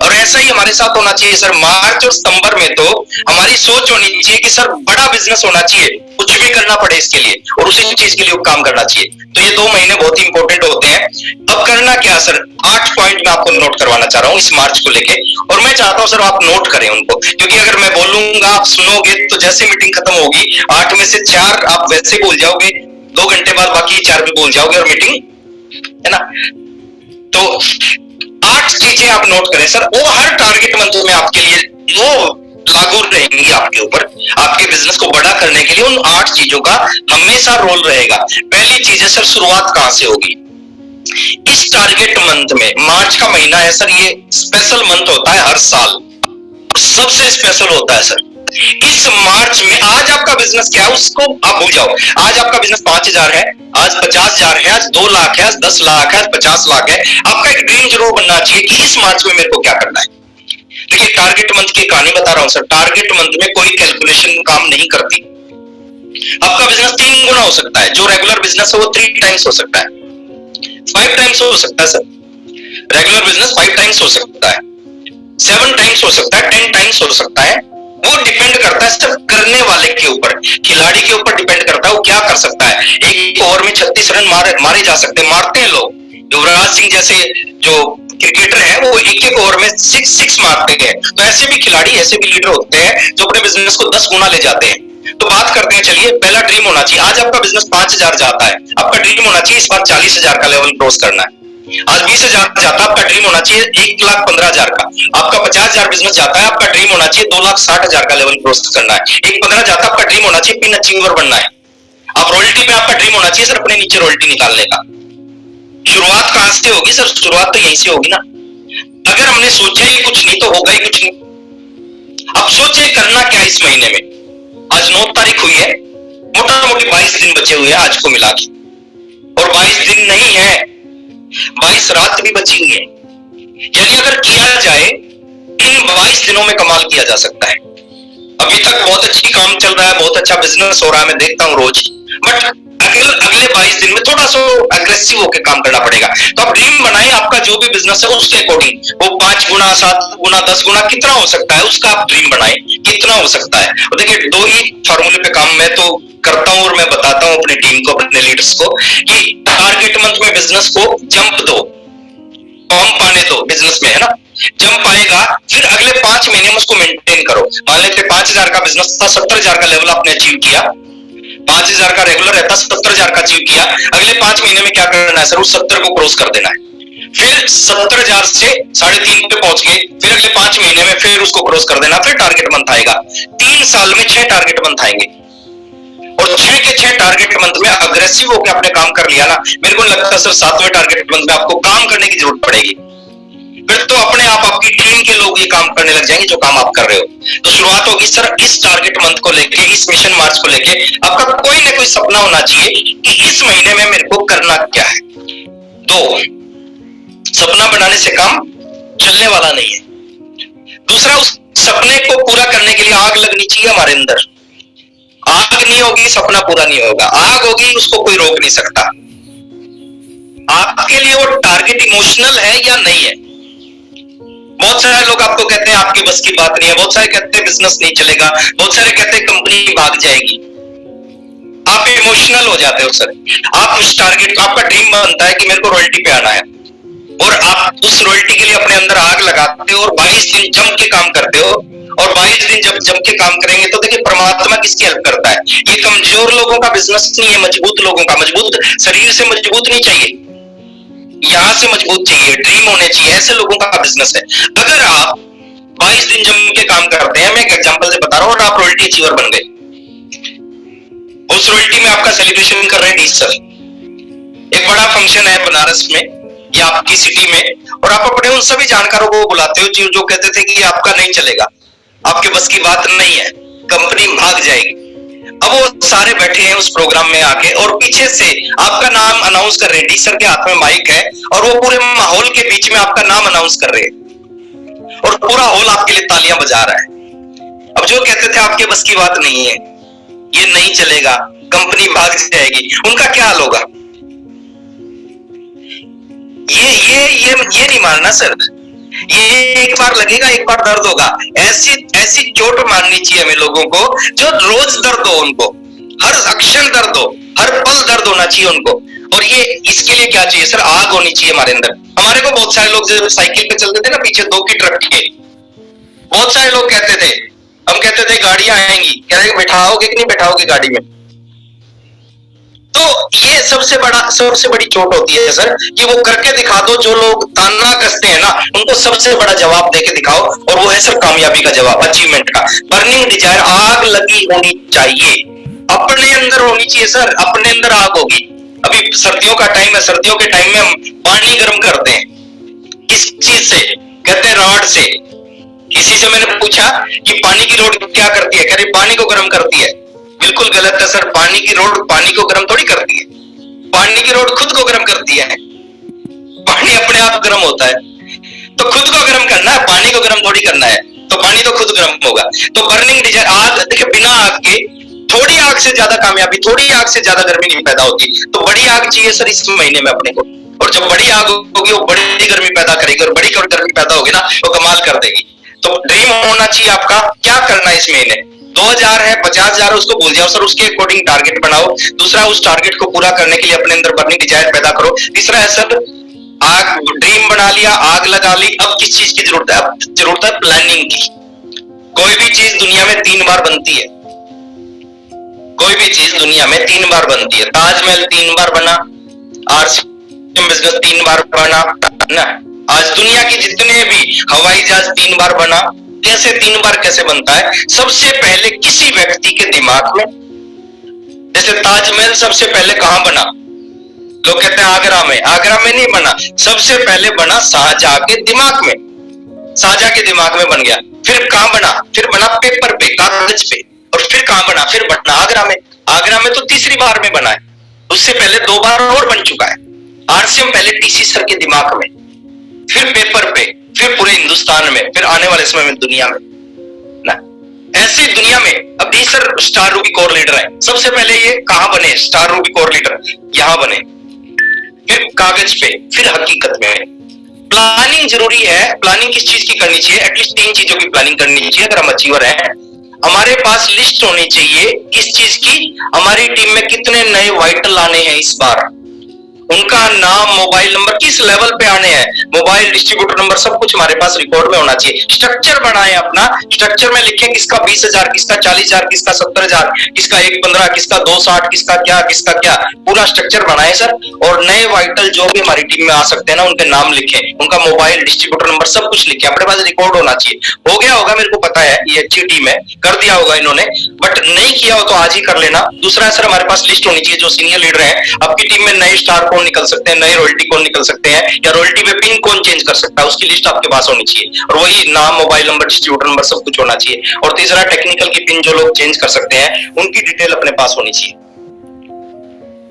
और ऐसा ही हमारे साथ होना चाहिए सर। मार्च और सितंबर में तो हमारी सोच होनी चाहिए कि सर बड़ा बिजनेस होना चाहिए, कुछ भी करना पड़े इसके लिए, और उसी चीज के लिए काम करना चाहिए। तो ये 2 महीने बहुत ही इंपॉर्टेंट होते हैं। अब करना क्या सर, 8 पॉइंट मैं आपको नोट करवाना चाह रहा हूँ इस मार्च को लेके, और मैं चाहता हूँ सर आप नोट करें उनको, क्योंकि अगर मैं बोलूंगा आप सुनोगे तो जैसे मीटिंग खत्म होगी 8 में से 4 आप वैसे भूल जाओगे, 2 घंटे बाद बाकी 4 भी भूल जाओगे और मीटिंग, है ना। तो 8 चीजें आप नोट करें सर, वो हर टारगेट मंथ में आपके लिए वो लागू रहेंगी आपके ऊपर, आपके बिजनेस को बड़ा करने के लिए उन 8 चीजों का हमेशा रोल रहेगा। पहली चीज है सर, शुरुआत कहां से होगी। इस टारगेट मंथ में, मार्च का महीना है सर, ये स्पेशल मंथ होता है हर साल, सबसे स्पेशल होता है सर। इस मार्च में आज आपका बिजनेस क्या है उसको आप भूल जाओ। आज आपका बिजनेस 5,000 है, आज 50,000 है, आज 2 लाख है, आज 10 लाख है, आज 50 लाख है। आपका एक ड्रीम जरूर बनना चाहिए कि इस मार्च में मेरे को क्या करना है। देखिए टारगेट मंथ की कहानी बता रहा हूं सर, टारगेट मंथ में कोई कैलकुलेशन काम नहीं करती। आपका बिजनेस 3 गुना हो सकता है, जो रेगुलर बिजनेस है वो 3 टाइम्स हो सकता है, 5 टाइम्स हो सकता है सर। रेगुलर बिजनेस 5 टाइम्स हो सकता है, 7 टाइम्स हो सकता है, 10 टाइम्स हो सकता है। वो डिपेंड करता है सिर्फ करने वाले के ऊपर, खिलाड़ी के ऊपर डिपेंड करता है वो क्या कर सकता है। एक ओवर में 36 रन मारे जा सकते हैं, मारते हैं लोग। युवराज सिंह जैसे जो क्रिकेटर है वो एक ओवर में 6 मारते हैं। तो ऐसे भी खिलाड़ी, ऐसे भी लीडर होते हैं जो अपने बिजनेस को 10 गुना ले जाते हैं। तो बात करते हैं, चलिए पहला ड्रीम होना चाहिए। आज आपका बिजनेस 5,000 जाता है, आपका ड्रीम होना चाहिए इस बार 40,000 का लेवल क्रॉस करना है। आज 20,000 जाता है, आपका ड्रीम होना चाहिए 1,15,000 का। आपका 50,000 बिजनेस जाता है, आपका ड्रीम होना चाहिए 2,60,000 का लेवल क्रॉस करना है। 1,15 जाता है, आपका ड्रीम होना चाहिए पिन अचीवर बनना है। आप रॉयल्टी पे आपका ड्रीम होना चाहिए सर अपने नीचे रॉयल्टी निकालने का। शुरुआत कहां से होगी सर, शुरुआत तो यहीं से होगी ना। अगर हमने सोचा ही कुछ नहीं तो होगा ही कुछ नहीं। अब सोचे करना क्या इस महीने में। आज 9 तारीख हुई है, मोटा मोटी 22 दिन बचे हुए हैं आज को मिला के, और 22 दिन नहीं है, 22 रात भी बची हुई है। यानी अगर किया जाए इन 22 दिनों में कमाल किया जा सकता है। अभी तक बहुत अच्छी काम चल रहा है, बहुत अच्छा बिजनेस हो रहा है, मैं देखता हूं रोज, बट अगले 22 दिन में थोड़ा सा अग्रेसिव होकर काम करना पड़ेगा। तो आप ड्रीम बनाए, आपका जो भी बिजनेस है उसके अकॉर्डिंग, वो 5 गुना, 7 गुना, 10 गुना कितना हो सकता है उसका आप ड्रीम बनाए, कितना हो सकता है। और देखिए 2 ही फॉर्मूले पे काम मैं तो करता हूं और मैं बताता हूं अपनी टीम को, अपने लीडर्स को, कि टारगेट मंथ में बिजनेस को जंप दो, पंप आने दो बिजनेस में, है ना। जंप आएगा, फिर अगले 5 महीने में उसको मेंटेन करो। मान लेते 5,000 का बिजनेस था, 70,000 का लेवल आपने अचीव किया, 5,000 का रेगुलर रहता, 70,000 का अचीव किया। अगले 5 महीने में क्या करना है सर, उस 70 को क्रॉस कर देना है। फिर 70,000 से 3.5 पे पहुंच गए, फिर अगले 5 महीने में फिर उसको क्रॉस कर देना, फिर टारगेट मंथ आएगा। 3 साल में 6 टारगेट मंथ आएंगे, और 6 के 6 टारगेट मंथ में अग्रेसिव होकर आपने काम कर लिया ना, मेरे को लगता है सर 7वें टारगेट मंथ में आपको काम करने की जरूरत पड़ेगी। फिर तो अपने आप आपकी टीम के लोग ये काम करने लग जाएंगे जो काम आप कर रहे हो। तो शुरुआत होगी सर इस टारगेट मंथ को लेके, इस मिशन मार्च को लेके आपका कोई ना कोई सपना होना चाहिए कि इस महीने में मेरे को करना क्या है। 2, सपना बनाने से काम चलने वाला नहीं है। दूसरा, उस सपने को पूरा करने के लिए आग लगनी चाहिए हमारे अंदर। आग नहीं होगी सपना पूरा नहीं होगा, आग होगी उसको कोई रोक नहीं सकता। आपके लिए वो टारगेट इमोशनल है या नहीं है, बहुत सारे लोग आपको कहते हैं आपकी बस की बात नहीं है, बहुत सारे कहते हैं बिजनेस नहीं चलेगा, बहुत सारे कहते हैं कंपनी भाग जाएगी। आप इमोशनल हो जाते हो सर। आप उस टारगेट, आपका ड्रीम बनता है कि मेरे को रॉयल्टी पे आना है, और आप उस रॉयल्टी के लिए अपने अंदर आग लगाते हो और 22 दिन जम के काम करते हो। और 22 दिन जब जम के काम करेंगे तो देखिए परमात्मा किसकी हेल्प करता है। ये कमजोर लोगों का बिजनेस नहीं है, मजबूत लोगों का। मजबूत शरीर से मजबूत नहीं चाहिए, यहां से मजबूत चाहिए, ड्रीम होने चाहिए, ऐसे लोगों का बिजनेस है। अगर आप 22 दिन जम के काम करते हैं, मैं एक एग्जांपल से बता रहा हूं, और आप रॉयल्टी अचीवर बन गए, उस रॉयल्टी में आपका सेलिब्रेशन कर रहे हैं टीचर, एक बड़ा फंक्शन है बनारस में या आपकी सिटी में, और आप अपने उन सभी जानकारों को बुलाते हो जो कहते थे कि आपका नहीं चलेगा, आपके बस की बात नहीं है, कंपनी भाग जाएगी। अब वो सारे बैठे हैं उस प्रोग्राम में आके, और पीछे से आपका नाम अनाउंस कर रहे हैं, टीचर के हाथ में माइक है और वो पूरे माहौल के बीच में आपका नाम अनाउंस कर रहे हैं, और पूरा हॉल आपके लिए तालियां बजा रहा है। अब जो कहते थे आपके बस की बात नहीं है, ये नहीं चलेगा, कंपनी भाग जाएगी, उनका क्या हाल होगा? ये नहीं मानना सर, ये एक बार लगेगा, एक बार दर्द होगा। ऐसी ऐसी चोट मारनी चाहिए हमें लोगों को जो रोज दर्द हो, उनको हर अक्षर दर्द हो, हर पल दर्द होना चाहिए उनको। और ये इसके लिए क्या चाहिए सर? आग होनी चाहिए हमारे अंदर। हमारे को बहुत सारे लोग जब साइकिल पे चलते थे ना, पीछे 2 की ट्रक के, बहुत सारे लोग कहते थे, हम कहते थे गाड़ियां आएंगी, कह रहे बैठाओगे कि नहीं बैठाओगे गाड़ी में? तो ये सबसे बड़ी चोट होती है सर, कि वो करके दिखा दो। जो लोग ताना कसते हैं ना, उनको सबसे बड़ा जवाब देके दिखाओ, और वो है सर कामयाबी का जवाब, अचीवमेंट का। बर्निंग डिजायर, आग लगी होनी चाहिए, अपने अंदर होनी चाहिए सर, अपने अंदर आग होगी। अभी सर्दियों का टाइम है, सर्दियों के टाइम में हम पानी गर्म करते हैं, किस चीज से? कहते हैं रॉड से। किसी से मैंने पूछा कि पानी की रोड क्या करती है, कह रहे पानी को गर्म करती है। बिल्कुल गलत है सर, पानी की रोड पानी को गर्म थोड़ी करती है, पानी की रोड खुद को गर्म करती है। पानी अपने आप गर्म होता है, तो खुद को गर्म करना है, पानी को गर्म थोड़ी करना है, तो पानी तो खुद गर्म होगा। तो बर्निंग डिजायर, आग देखिए, बिना आग के थोड़ी आग से ज्यादा कामयाबी, थोड़ी आग से ज्यादा गर्मी नहीं पैदा होती। तो बड़ी आग चाहिए सर इस महीने में अपने को, और जब बड़ी आग होगी वो बड़ी गर्मी पैदा करेगी, और बड़ी गर्मी पैदा होगी ना, वो कमाल कर देगी। तो ड्रीम होना चाहिए आपका, क्या करना है इस महीने? 2000 है, 50,000 उसको भूल जाओ सर, उसके अकॉर्डिंग टारगेट बनाओ। दूसरा, उस टारगेट को पूरा करने के लिए अपने अंदर बर्निंग डिजायर पैदा करो। तीसरा है सर, आग, ड्रीम बना लिया, आग लगा ली, अब किस चीज की जरूरत है? अब जरूरत है प्लानिंग की। कोई भी चीज दुनिया में 3 बार बनती है, कोई भी चीज दुनिया में 3 बार बनती है। ताजमहल 3 बार बना, आरसीएम बिजनेस 3 बार बना ना, आज दुनिया की जितने भी हवाई जहाज 3 बार बना। कैसे 3 बार कैसे बनता है? सबसे पहले किसी व्यक्ति के दिमाग में, जैसे ताजमहल सबसे पहले कहां बना? लोग कहते हैं आगरा में, आगरा में नहीं बना, सबसे पहले बना शाहजहां के दिमाग में, शाहजहां के दिमाग में बन गया। फिर कहां बना? फिर बना पेपर पे, कागज पे, और फिर कहां बना? फिर बना आगरा में। आगरा में तो तीसरी बार में बना है, उससे पहले 2 बार और बन चुका है। आरसीएम पहले टीसी सर के दिमाग में, फिर पेपर पे, फिर पूरे हिंदुस्तान में, फिर आने वाले समय में दुनिया में ना। ऐसी दुनिया में अभी sir star Ruby core leader है, सबसे पहले ये कहां बने? स्टार रूबी कोर लीडर यहां बने, फिर कागज पे, फिर हकीकत में। प्लानिंग जरूरी है। प्लानिंग किस चीज की करनी चाहिए? एटलीस्ट 3 चीजों की प्लानिंग करनी चाहिए। अगर हम अचीवर हैं, हमारे पास लिस्ट होनी चाहिए किस चीज की? हमारी टीम में कितने नए वाइटल आने हैं इस बार, उनका नाम, मोबाइल नंबर, किस लेवल पे आने हैं, मोबाइल, डिस्ट्रीब्यूटर नंबर, सब कुछ हमारे पास रिकॉर्ड में होना चाहिए। स्ट्रक्चर बनाएं अपना, स्ट्रक्चर में लिखें किसका 20,000, किसका 40,000, किसका 70,000, किसका 1,15, किसका 2,60, किसका क्या, पूरा स्ट्रक्चर बनाएं सर। और नए वाइटल जो भी हमारी टीम में आ सकते हैं ना, उनके नाम लिखें, उनका मोबाइल, डिस्ट्रीब्यूटर नंबर, सब कुछ लिखें, अपने पास रिकॉर्ड होना चाहिए। हो गया होगा, मेरे को पता है, ये अच्छी टीम है, कर दिया होगा इन्होंने, बट नहीं किया हो तो आज ही कर लेना। दूसरा है सर, हमारे पास लिस्ट होनी चाहिए, जो सीनियर लीडर है आपकी टीम में, नए स्टार कौन निकल सकते हैं, नए रॉयल्टी कौन निकल सकते हैं, या रॉयल्टी पे पिन कौन चेंज कर सकता है, उसकी लिस्ट आपके पास होनी चाहिए। और वही नाम, मोबाइल नंबर, डिस्ट्रीब्यूटर नंबर, सब कुछ होना चाहिए। और तीसरा, टेक्निकल की पिन जो लोग चेंज कर सकते हैं, उनकी डिटेल अपने पास होनी चाहिए।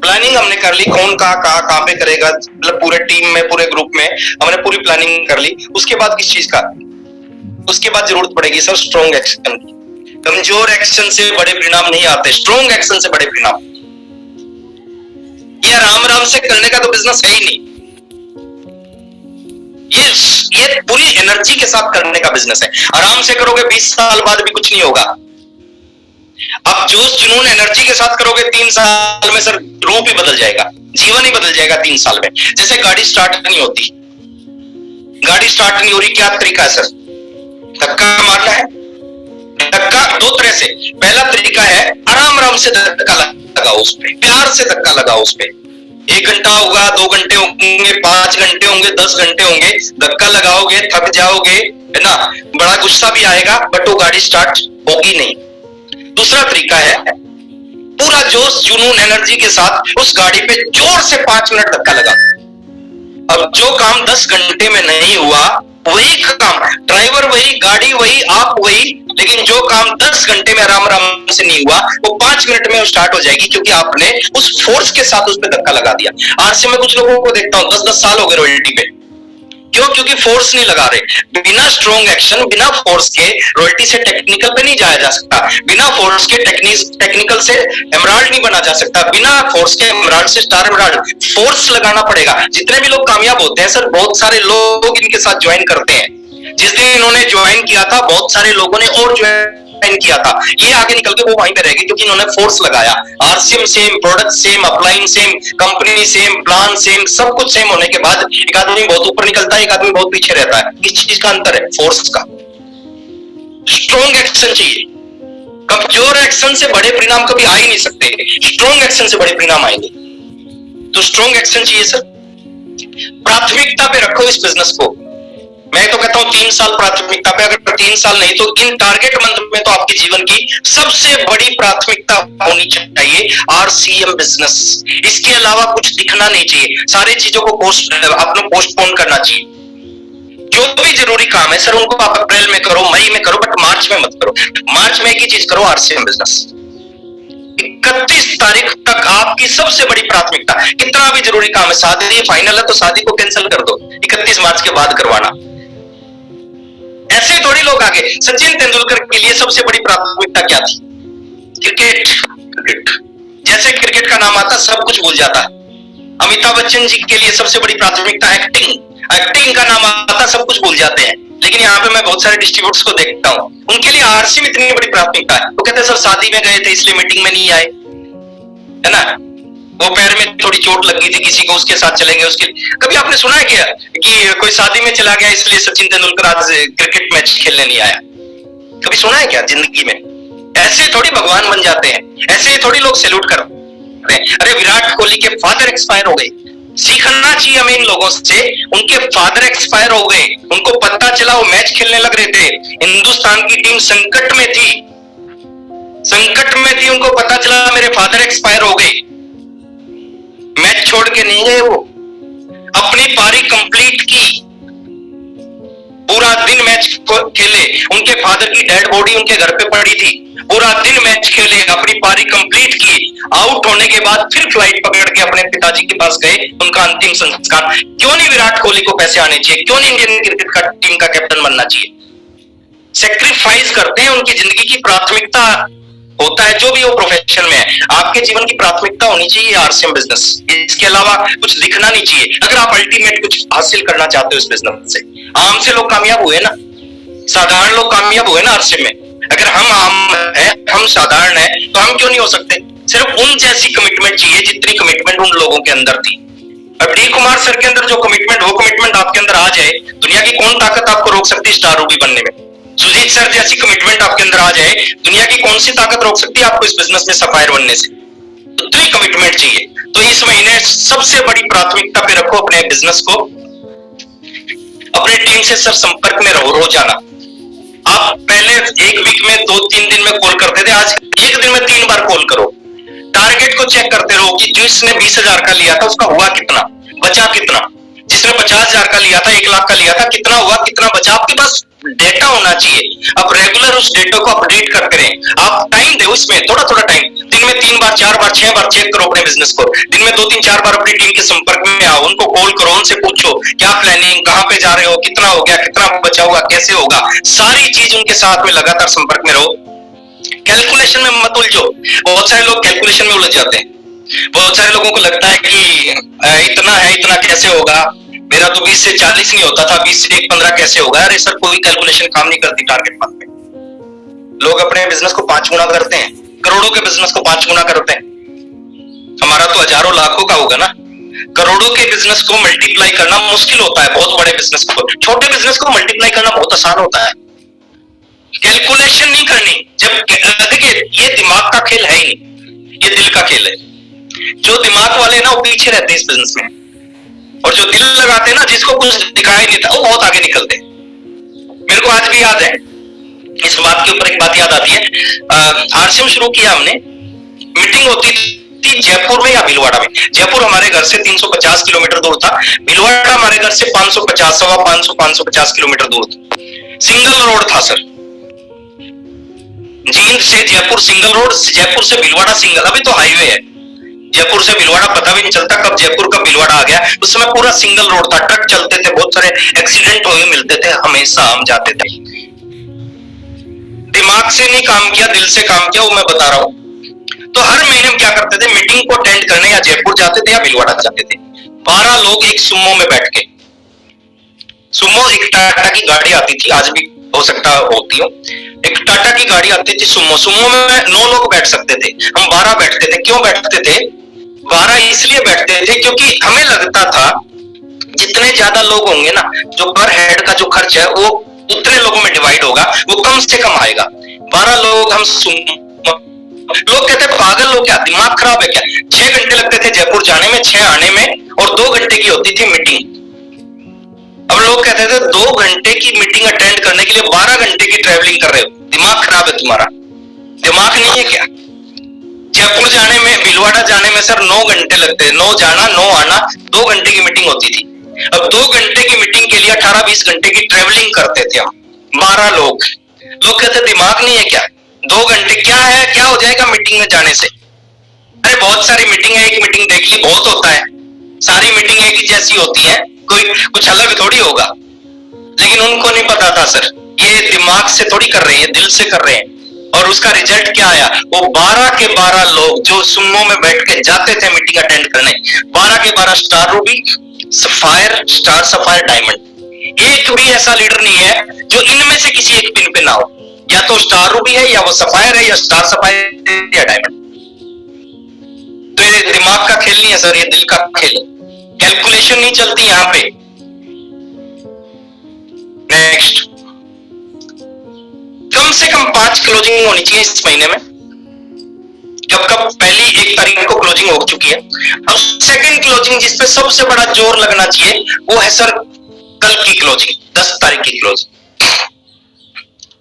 प्लानिंग हमने कर ली, कौन कहां पे करेगा, मतलब पूरे टीम में, पूरे ग्रुप में हमने पूरी प्लानिंग कर ली। उसके बाद किस चीज का? उसके बाद जरूरत पड़ेगी सर स्ट्रॉन्ग एक्शन की। कमजोर एक्शन से बड़े परिणाम नहीं आते, स्ट्रॉन्ग एक्शन से बड़े परिणाम। ये आराम से करने का तो बिजनेस है ही नहीं। ये पूरी एनर्जी के साथ करने का बिजनेस है। आराम से करोगे 20 साल बाद भी कुछ नहीं होगा। अब जोश जुनून एनर्जी के साथ करोगे 3 साल में सर रूप ही बदल जाएगा, जीवन ही बदल जाएगा 3 साल में। जैसे गाड़ी स्टार्ट नहीं होती, गाड़ी स्टार्ट नहीं हो रही, क्या तरीका है सर? धक्का मारना है। धक्का 2 तरह से, पहला तरीका है आराम आराम से धक्का लगाओ उस पे, प्यार से धक्का लगाओ उस पे। 1 घंटा होगा, 2 घंटे होंगे, 5 घंटे होंगे, 10 घंटे होंगे, धक्का लगाओगे, थक जाओगे, है ना, बड़ा गुस्सा भी आएगा, बट वो गाड़ी स्टार्ट होगी नहीं। दूसरा तरीका है पूरा जोश जुनून एनर्जी के साथ उस गाड़ी पे जोर से 5 मिनट धक्का लगा। अब जो काम 10 घंटे में नहीं हुआ वही काम, ड्राइवर वही, गाड़ी वही, आप वही, लेकिन जो काम 10 घंटे में आराम आराम से नहीं हुआ वो 5 मिनट में स्टार्ट हो जाएगी, क्योंकि आपने उस फोर्स के साथ उस पर धक्का लगा दिया। आज से मैं कुछ लोगों को देखता हूं 10-10 साल हो गए रॉयल्टी पे, क्यों? क्योंकि फोर्स नहीं लगा रहे। बिना स्ट्रॉन्ग एक्शन, बिना फोर्स के रॉयल्टी से टेक्निकल पे नहीं जाया जा सकता, बिना फोर्स के टेक्निकल से एमराल्ड नहीं बना जा सकता, बिना फोर्स के एमराल्ड से स्टार एमराल्ड। फोर्स लगाना पड़ेगा। जितने भी लोग कामयाब होते हैं सर, बहुत सारे लोग इनके साथ ज्वाइन करते हैं। जिस दिन इन्होंने ज्वाइन किया था बहुत सारे लोगों ने और ज्वाइन किया था, ये आगे निकल के वो वहीं पे रह गए, क्योंकि इन्होंने फोर्स लगाया। RCM same, product same, upline same, company same, plan same, सब कुछ सेम होने के बाद एक आदमी बहुत ऊपर निकलता है, एक आदमी बहुत पीछे रहता है। किस चीज का अंतर है? फोर्स का। स्ट्रॉन्ग एक्शन चाहिए। कमजोर एक्शन से बड़े परिणाम कभी आ ही नहीं सकते, स्ट्रॉन्ग एक्शन से बड़े परिणाम आएंगे। तो स्ट्रॉन्ग एक्शन चाहिए सर। प्राथमिकता पे रखो इस बिजनेस को। मैं तो कहता हूं 3 साल प्राथमिकता पे, अगर 3 साल नहीं तो इन टारगेट मंथ में तो आपके जीवन की सबसे बड़ी प्राथमिकता होनी चाहिए आरसीएम बिजनेस। इसके अलावा कुछ दिखना नहीं चाहिए। सारी चीजों को पोस्टपोन करना चाहिए। जो भी जरूरी काम है सर उनको आप अप्रैल में करो, मई में करो, बट मार्च में मत करो। मार्च में एक ही चीज करो, आरसीएम बिजनेस। 31 तारीख तक आपकी सबसे बड़ी प्राथमिकता, कितना भी जरूरी काम है, शादी फाइनल है तो शादी को कैंसिल कर दो, 31 मार्च के बाद करवाना। ऐसे थोड़ी लोग आगे। सचिन तेंदुलकर के लिए सबसे बड़ी प्राथमिकता क्या थी? क्रिकेट। क्रिकेट, जैसे क्रिकेट का नाम आता सब कुछ भूल जाता। अमिताभ बच्चन जी के लिए सबसे बड़ी प्राथमिकता एक्टिंग। एक्टिंग का नाम आता सब कुछ भूल जाते हैं। लेकिन यहाँ पे मैं बहुत सारे डिस्ट्रीब्यूटर्स को देखता हूँ, उनके लिए आरसीएम इतनी बड़ी प्राथमिकता है। वो कहते हैं सर शादी में गए थे इसलिए मीटिंग में नहीं आए, है ना, वो पैर में थोड़ी चोट लग गई थी किसी को, उसके साथ चले गए। उसके कभी आपने सुना है क्या कि कोई शादी में चला गया इसलिए सचिन तेंदुलकर आज क्रिकेट मैच खेलने नहीं आया? कभी सुना है क्या जिंदगी में? ऐसे थोड़ी भगवान बन जाते हैं, ऐसे थोड़ी लोग सैल्यूट करते हैं। अरे विराट कोहली के फादर एक्सपायर हो गए, सीखना चाहिए हमें इन लोगों से। उनके फादर एक्सपायर हो गए, उनको पता चला वो मैच खेलने लग रहे थे, हिंदुस्तान की टीम संकट में थी, संकट में थी, उनको पता चला मेरे फादर एक्सपायर हो गए, मैच छोड़ के नहीं गए। वो अपनी पारी कंप्लीट की, पूरा दिन मैच खेले। उनके फादर की डेड बॉडी उनके घर पे पड़ी थी, पूरा दिन मैच खेले, अपनी पारी कंप्लीट की। आउट होने के बाद फिर फ्लाइट पकड़ के अपने पिताजी के पास गए, उनका अंतिम संस्कार। क्यों नहीं विराट कोहली को पैसे आने चाहिए? क्यों नहीं इंडियन क्रिकेट का टीम का कैप्टन बनना चाहिए? सेक्रीफाइस करते हैं, उनकी जिंदगी की प्राथमिकता होता है जो भी वो प्रोफेशन में है। आपके जीवन की प्राथमिकता होनी चाहिए आरसीएम बिजनेस, इसके अलावा कुछ दिखना नहीं चाहिए। अगर आप अल्टीमेट कुछ हासिल करना चाहते हो इस बिजनेस से। आम से लोग कामयाब हुए ना, साधारण लोग कामयाब हुए ना आरसीएम में। अगर हम आम है, हम साधारण है, तो हम क्यों नहीं हो सकते? सिर्फ उन जैसी कमिटमेंट चाहिए जितनी कमिटमेंट उन लोगों के अंदर थी। अब डी कुमार सर के अंदर जो कमिटमेंट, वो कमिटमेंट आपके अंदर आ जाए, दुनिया की कौन ताकत आपको रोक सकती है स्टार रूबी बनने में? सुजीत सर जैसी कमिटमेंट आपके अंदर आ जाए, दुनिया की कौन सी ताकत रोक सकती है आपको इस बिजनेस में सफायर बनने से? उतनी कमिटमेंट चाहिए। तो इस महीने सबसे बड़ी प्राथमिकता पे रखो अपने बिजनेस को। अपने टीम से सर संपर्क में रहो रोजाना। आप पहले एक वीक में 2-3 दिन में कॉल करते थे, आज एक दिन में 3 बार कॉल करो। टारगेट को चेक करते रहो कि जिसने 20,000 का लिया था उसका हुआ कितना, बचा कितना। जिसने 50,000 का लिया था, 1 लाख का लिया था, कितना हुआ, कितना बचा। आपके पास डेटा होना चाहिए। आप रेगुलर उस डेटा को अपडेट करते रहें। आप टाइम दे उसमें, थोड़ा थोड़ा टाइम, दिन में 3 बार 4 बार 6 बार चेक करो अपने बिजनेस को। दिन में 2-3-4 बार अपनी टीम के संपर्क में आओ, उनको कॉल करो, उनसे पूछो क्या प्लानिंग, कहां पे जा रहे हो, कितना हो गया, कितना बचा हुआ, कैसे होगा, सारी चीज उनके साथ में लगातार संपर्क में रहो। कैलकुलेशन में मत उलझो। बहुत सारे लोग कैलकुलेशन में उलझ जाते हैं। बहुत सारे लोगों को लगता है कि इतना है, इतना कैसे होगा, मेरा तो 20 से 40 नहीं होता था, 20 से 15 कैसे होगा? अरे सर कोई कैलकुलेशन काम नहीं करती टारगेट मंथ में। लोग अपने बिजनेस को 5 गुना करते हैं, करोड़ों के बिजनेस को 5 गुना करते हैं। हमारा तो हजारों लाखों का होगा ना। करोड़ों के बिजनेस को मल्टीप्लाई करना मुश्किल होता है, बहुत बड़े बिजनेस को। छोटे बिजनेस को मल्टीप्लाई करना बहुत आसान होता है। कैलकुलेशन नहीं करनी। जब देखिए, ये दिमाग का खेल है ही नहीं, ये दिल का खेल है। जो दिमाग वाले ना वो पीछे रहते हैं इस बिजनेस में, और जो दिल लगाते हैं ना, जिसको कुछ दिखाई नहीं था, वो बहुत आगे निकलते हैं। मेरे को आज भी याद है, इस बात के ऊपर एक बात याद आती है। आरसीएम शुरू किया हमने, मीटिंग होती थी जयपुर में या भीलवाड़ा में। जयपुर हमारे घर से 350 किलोमीटर दूर था, भीलवाड़ा हमारे घर से 550 सवा 550 किलोमीटर दूर था। सिंगल रोड था सर, जींद से जयपुर सिंगल रोड, जयपुर से भीलवाड़ा सिंगल। अभी तो हाईवे है, जयपुर से भीलवाड़ा पता भी नहीं चलता कब जयपुर कब भीलवाड़ा आ गया। उस समय पूरा सिंगल रोड था, ट्रक चलते थे, बहुत सारे एक्सीडेंट हुए मिलते थे, हमेशा हम जाते थे। दिमाग से नहीं काम किया, दिल से काम किया, वो मैं बता रहा हूं। तो हर महीने हम क्या करते थे, मीटिंग को अटेंड करने या जयपुर जाते थे या भीलवाड़ा जाते थे। 12 लोग एक सुमो में बैठ के, सुमो एक टाटा की गाड़ी आती थी, आज भी हो सकता होती हो, एक टाटा की गाड़ी आती थी सुमो। सुमो में 9 लोग बैठ सकते थे, हम 12 बैठते थे। क्यों बैठते थे? 12 इसलिए बैठते थे क्योंकि हमें लगता था जितने ज्यादा लोग होंगे ना, जो पर हेड का जो खर्च है वो उतने लोगों में डिवाइड होगा, वो कम से कम आएगा। 12 लोग हम सुमो। लोग कहते हैं पागल लोग, क्या दिमाग खराब है क्या? 6 घंटे लगते थे जयपुर जाने में, 6 आने में, और 2 घंटे की होती थी मीटिंग। अब लोग कहते थे 2 घंटे की मीटिंग अटेंड करने के लिए 12 घंटे की ट्रैवलिंग कर रहे हो, दिमाग खराब है तुम्हारा, दिमाग नहीं है क्या? जयपुर जाने में, भीलवाड़ा जाने में सर 9 घंटे लगते थे, 9 जाना 9 आना, 2 घंटे की मीटिंग होती थी। अब 2 घंटे की मीटिंग के लिए 18-20 घंटे की ट्रैवलिंग करते थे हम, 12 लोग। लोग कहते दिमाग नहीं है क्या? 2 घंटे क्या है, क्या हो जाएगा मीटिंग में जाने से? अरे बहुत सारी मीटिंग है, एक मीटिंग देख ली बहुत होता है। सारी मीटिंग एक ही जैसी होती है, कोई कुछ अलग थोड़ी होगा। लेकिन उनको नहीं पता था सर, ये दिमाग से थोड़ी कर रहे हैं, दिल से कर रहे हैं। और उसका रिजल्ट क्या आया? वो 12 के 12 लोग जो सुमो में बैठ के जाते थे मीटिंग अटेंड करने, 12 के 12 star Ruby, sapphire, star sapphire, diamond. एक भी ऐसा लीडर नहीं है जो इनमें से किसी एक पिन पे ना हो, या तो स्टार रूबी है, या वो सफायर है, या स्टार सफायर, या डायमंड। तो ये दिमाग का खेल नहीं है सर, ये दिल का खेल है। कैलकुलेशन नहीं चलती यहां पे। नेक्स्ट, कम से कम 5 क्लोजिंग होनी चाहिए इस महीने में। कब पहली 1 तारीख को क्लोजिंग हो चुकी है। अब सेकंड क्लोजिंग जिसपे सबसे बड़ा जोर लगना चाहिए वो है सर कल की क्लोजिंग, 10 तारीख की क्लोजिंग।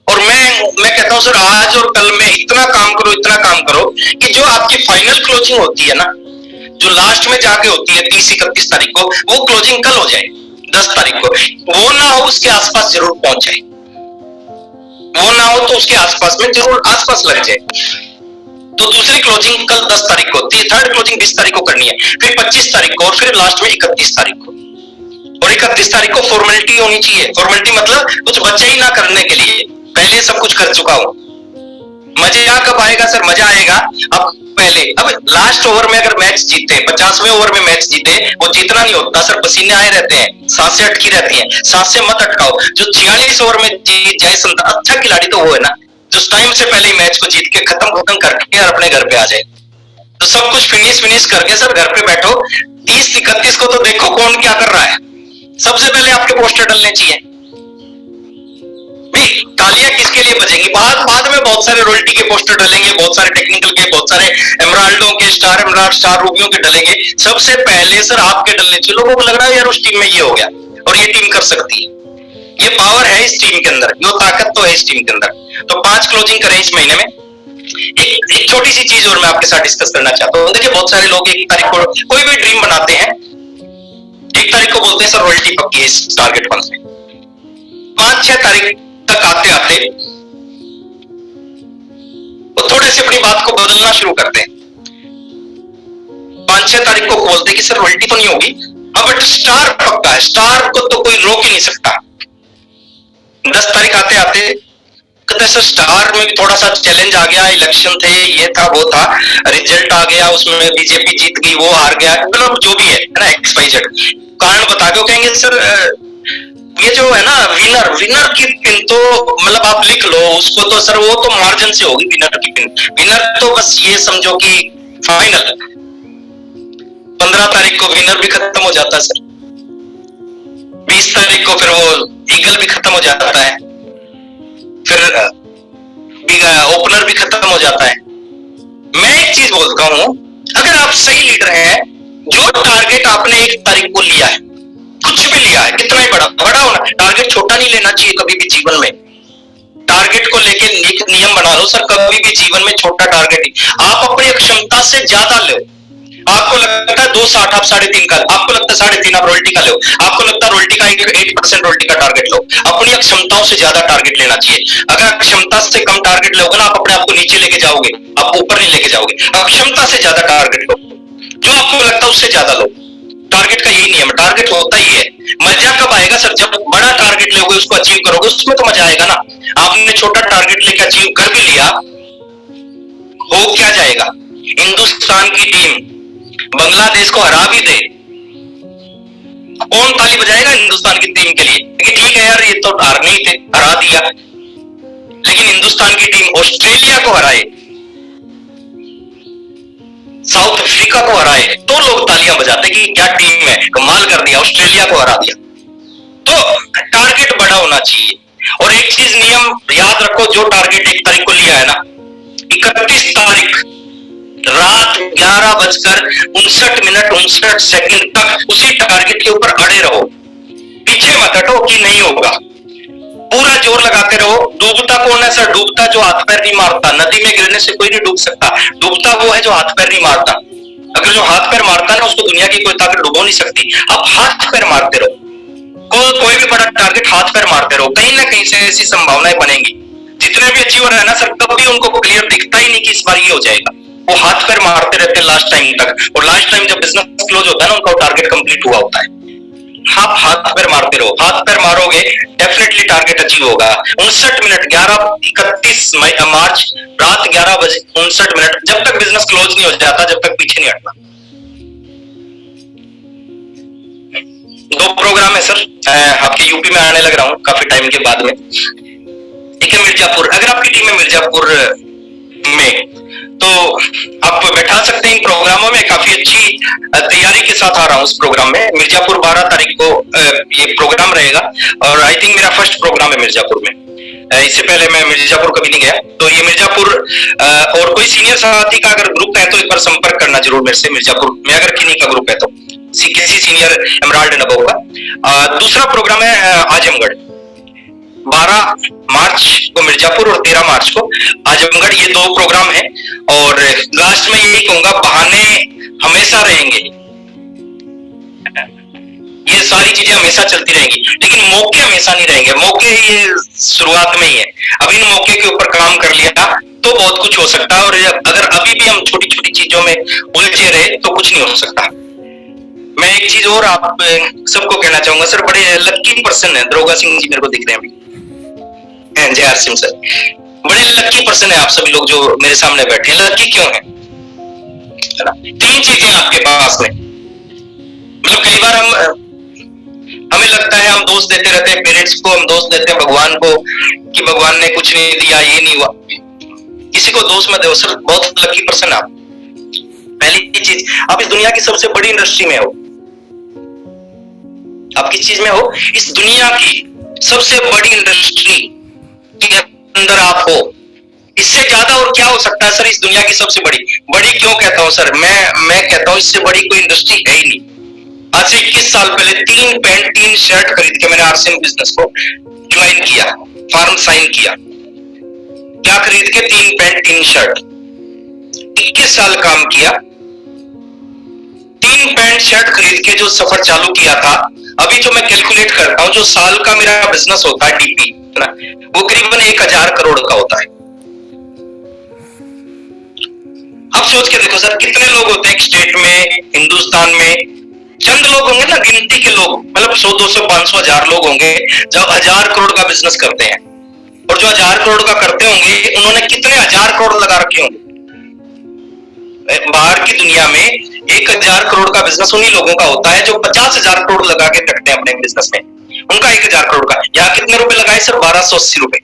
और मैं कहता हूं सर आज और कल में इतना काम करो, इतना काम करो कि जो आपकी फाइनल क्लोजिंग होती है ना, जो लास्ट में जाके होती है 30-31 तारीख को, वो क्लोजिंग कल हो जाए 10 तारीख को। वो ना हो उसके आसपास जरूर पहुंच जाए, वो ना हो तो उसके आसपास में जरूर आसपास लग जाए। तो दूसरी क्लोजिंग कल 10 तारीख को, थर्ड क्लोजिंग 20 तारीख को करनी है, फिर 25 तारीख को, और फिर लास्ट में 31 तारीख को। और 31 तारीख को फॉर्मेलिटी होनी चाहिए। फॉर्मेलिटी मतलब कुछ बचा ही ना करने के लिए, पहले सब कुछ कर चुका हूं। मजा कब आएगा सर? मजा आएगा अब पहले। अब लास्ट ओवर में अगर मैच जीते, 50वें ओवर में मैच जीते, वो जीतना नहीं होता सर, पसीने आए रहते हैं, सांसें अटकी रहती हैं, सांसें मत अटकाओ। जो 46 ओवर में जीत जाए, अच्छा खिलाड़ी तो वो है ना जो टाइम से पहले मैच को जीत के खत्म करके और अपने घर पे आ जाए। तो सब कुछ फिनिश करके सर घर पे बैठो। 30-31 को तो देखो कौन क्या कर रहा है, सबसे पहले आपके पोस्टर डलने चाहिए। तालियां किसके लिए बजेंगी? बाद में बहुत सारे रॉयल्टी के पोस्टर डलेंगे, बहुत सारे टेक्निकल के, बहुत सारे एमराल्डो के, स्टार एमराल्ड, स्टार रूबियों के डलेंगे। सबसे पहले सर आपके डलने चाहिए। लोगों को लग रहा है यार उस टीम में ये हो गया और ये टीम कर सकती है, ये पावर है इस टीम के अंदर, ये ताकत तो है इस टीम के अंदर। तो 5 क्लोजिंग करें इस महीने में। एक छोटी सी चीज और मैं आपके साथ डिस्कस करना चाहता हूँ। देखिए बहुत सारे लोग 1 तारीख को कोई भी ड्रीम बनाते हैं, 1 तारीख को बोलते हैं सर रॉयल्टी पक्की है इस टारगेट फंड में। 5-6 तारीख तक आते आते वो थोड़े से अपनी बात को बदलना शुरू करते हैं। 5-6 तारीख को बोलते कि सर रॉयल्टी तो नहीं होगी, हाँ बट स्टार पक्का है, स्टार को तो कोई रोक ही नहीं सकता। 10 तारीख आते आते कहते सर स्टार में भी थोड़ा सा चैलेंज आ गया, इलेक्शन थे, ये था वो था, रिजल्ट आ गया, उसमें बीजेपी जीत गई, वो हार गया, मतलब जो भी है ना XYZ। कारण बता के कहेंगे सर ये जो है ना विनर विनर की पिन तो मतलब आप लिख लो उसको तो सर वो तो मार्जिन से होगी विनर की पिन। विनर तो बस ये समझो कि फाइनल 15 तारीख को विनर भी खत्म हो जाता है सर, 20 तारीख को फिर वो ईगल भी खत्म हो जाता है, फिर ओपनर भी खत्म हो जाता है। मैं एक चीज बोलता हूं, अगर आप सही लीडर हैं, जो टारगेट आपने 1 तारीख को लिया है, कुछ भी लिया है, कितना ही बड़ा बड़ा होना, टारगेट छोटा नहीं लेना चाहिए कभी भी जीवन में। टारगेट को लेके एक नियम बना लो सर, कभी भी जीवन में छोटा टारगेट नहीं, आप अपनी क्षमता से ज्यादा लो। आपको लगता है 2.60 आप 3.5 का, आपको लगता है 3.5 आप रोल्टी का लो, आपको लगता है रोल्टी का 8% रोल्टी का टारगेट लो। अपनी क्षमताओं से ज्यादा टारगेट लेना चाहिए। अगर क्षमता से कम टारगेट लोगे ना, आप अपने आप को नीचे लेके जाओगे, आप ऊपर नहीं लेके जाओगे। क्षमता से ज्यादा टारगेट लो, जो आपको लगता है उससे ज्यादा लो। टारगेट का यही नियम, टारगेट होता ही है। मजा कब आएगा सर, जब बड़ा टारगेट लोगे, उसको अचीव करोगे, उसमें तो मजा आएगा ना। आपने छोटा टारगेट लेके अचीव कर भी लिया, हो क्या जाएगा? हिंदुस्तान की टीम बांग्लादेश को हरा भी दे, कौन ताली बजाएगा हिंदुस्तान की टीम के लिए कि ठीक है यार ये तो हारने ही थे, हरा दिया। लेकिन हिंदुस्तान की टीम ऑस्ट्रेलिया को हराए, साउथ अफ्रीका को हराए, तो लोग तालियां बजाते कि क्या टीम है, कमाल कर दिया, ऑस्ट्रेलिया को हरा दिया। तो टारगेट बड़ा होना चाहिए। और एक चीज नियम याद रखो, जो टारगेट 1 तारीख को लिया है ना, 31 तारीख रात 11:59 तक उसी टारगेट के ऊपर अड़े रहो, पीछे मत हटो कि नहीं होगा, पूरा जोर लगाते रहो। डूबता कौन है सर? डूबता जो हाथ पैर नहीं मारता। नदी में गिरने से कोई नहीं डूब सकता, डूबता वो है जो हाथ पैर नहीं मारता। अगर जो हाथ पैर मारता है ना, उसको दुनिया की कोई ताकत डुबो नहीं सकती। आप हाथ पैर मारते रहो, कोई भी बड़ा टारगेट हाथ पैर मारते रहो, कहीं ना कहीं से ऐसी संभावनाएं बनेंगी। जितने भी अचीवर है ना सर, कभी उनको क्लियर दिखता ही नहीं कि इस बार ये हो जाएगा, वो हाथ पैर मारते रहते हैं लास्ट टाइम तक। और लास्ट टाइम जब बिजनेस क्लोज होता है ना, उनका टारगेट कंप्लीट हुआ होता है। आप हाथ पैर मारते रहो, हाथ पैर मारोगे, डेफिनेटली टारगेट अचीव होगा। 59 मिनट 31 मार्च रात 11:59, जब तक बिजनेस क्लोज नहीं हो जाता, जब तक पीछे नहीं हटना। 2 प्रोग्राम है सर, आपके यूपी में आने लग रहा हूं काफी टाइम के बाद में। एक है मिर्जापुर, अगर आपकी टीम है मिर्जापुर में तो आप बैठा सकते हैं इन प्रोग्रामों में। काफी अच्छी तैयारी के साथ आ रहा हूं उस प्रोग्राम में। मिर्जापुर 12 तारीख को ये प्रोग्राम रहेगा, और आई थिंक मेरा फर्स्ट प्रोग्राम है मिर्जापुर में। इससे पहले मैं मिर्जापुर कभी नहीं गया। तो ये मिर्जापुर, और कोई सीनियर साथी का अगर ग्रुप है तो एक बार संपर्क करना जरूर मेरे से, मिर्जापुर में अगर किन्हीं का ग्रुप है तो, किसी सीनियर एमराल्ड नबो का। दूसरा प्रोग्राम है आजमगढ़, 12 मार्च को मिर्जापुर और 13 मार्च को आजमगढ़। ये 2 प्रोग्राम है। और लास्ट में यही कहूंगा, बहाने हमेशा रहेंगे, ये सारी चीजें हमेशा चलती रहेंगी, लेकिन मौके हमेशा नहीं रहेंगे। मौके ये शुरुआत में ही है, अब इन मौके के ऊपर काम कर लिया तो बहुत कुछ हो सकता है। और अगर अभी भी हम छोटी छोटी चीजों में उलझे रहे तो कुछ नहीं हो सकता। मैं एक चीज और आप सबको कहना चाहूंगा सर, बड़े लकी पर्सन है दरोगा सिंह जी, मेरे को दिख रहे हैं अभी, JR सिंह सर, बड़े लकी पर्सन है आप सभी लोग जो मेरे सामने बैठे हैं। लकी क्यों है ना? 3 चीजें आपके पास में। मतलब कई बार हमें लगता है, हम दोष देते रहते हैं पेरेंट्स को, हम दोष देते हैं भगवान को कि भगवान ने कुछ नहीं दिया, ये नहीं हुआ। किसी को दोष मत दो सर, बहुत लकी पर्सन आप। पहली चीज, आप इस दुनिया की सबसे बड़ी इंडस्ट्री में हो। आप किस चीज में हो? इस दुनिया की सबसे बड़ी इंडस्ट्री के अंदर आप हो। इससे ज्यादा और क्या हो सकता है सर? इस दुनिया की सबसे बड़ी क्यों कहता हूं सर? मैं कहता हूं इससे बड़ी कोई इंडस्ट्री है ही नहीं। आज से 21 साल पहले 3 पैंट 3 शर्ट खरीद के मैंने आरसीएम बिजनेस को ज्वाइन किया, फॉर्म साइन किया। क्या खरीद के? 3 पैंट 3 शर्ट, 21 साल काम किया। 3 पैंट शर्ट खरीद के जो सफर चालू किया था, अभी जो मैं कैलकुलेट करता हूं, जो साल का मेरा बिजनेस होता है डीपी ना, वो करीबन 1000 करोड़ का होता है। अब सोच के देखो सर, कितने लोग होते हैं एक स्टेट में, हिंदुस्तान में? चंद लोग होंगे ना, गिनती के लोग, मतलब 100, 200, 500, 1000 लोग होंगे जो 1000 करोड़ का बिजनेस करते हैं। और जो 1000 करोड़ का करते होंगे, उन्होंने कितने 1000 करोड़ लगा रखे होंगे। बाहर की दुनिया में 1000 करोड़ का बिजनेस उन्हीं लोगों का होता है जो 50,000 करोड़ लगा के रखते हैं अपने बिजनेस में। उनका 1000 करोड़ का, यहाँ कितने रुपए लगाए सर? 1280 रुपए।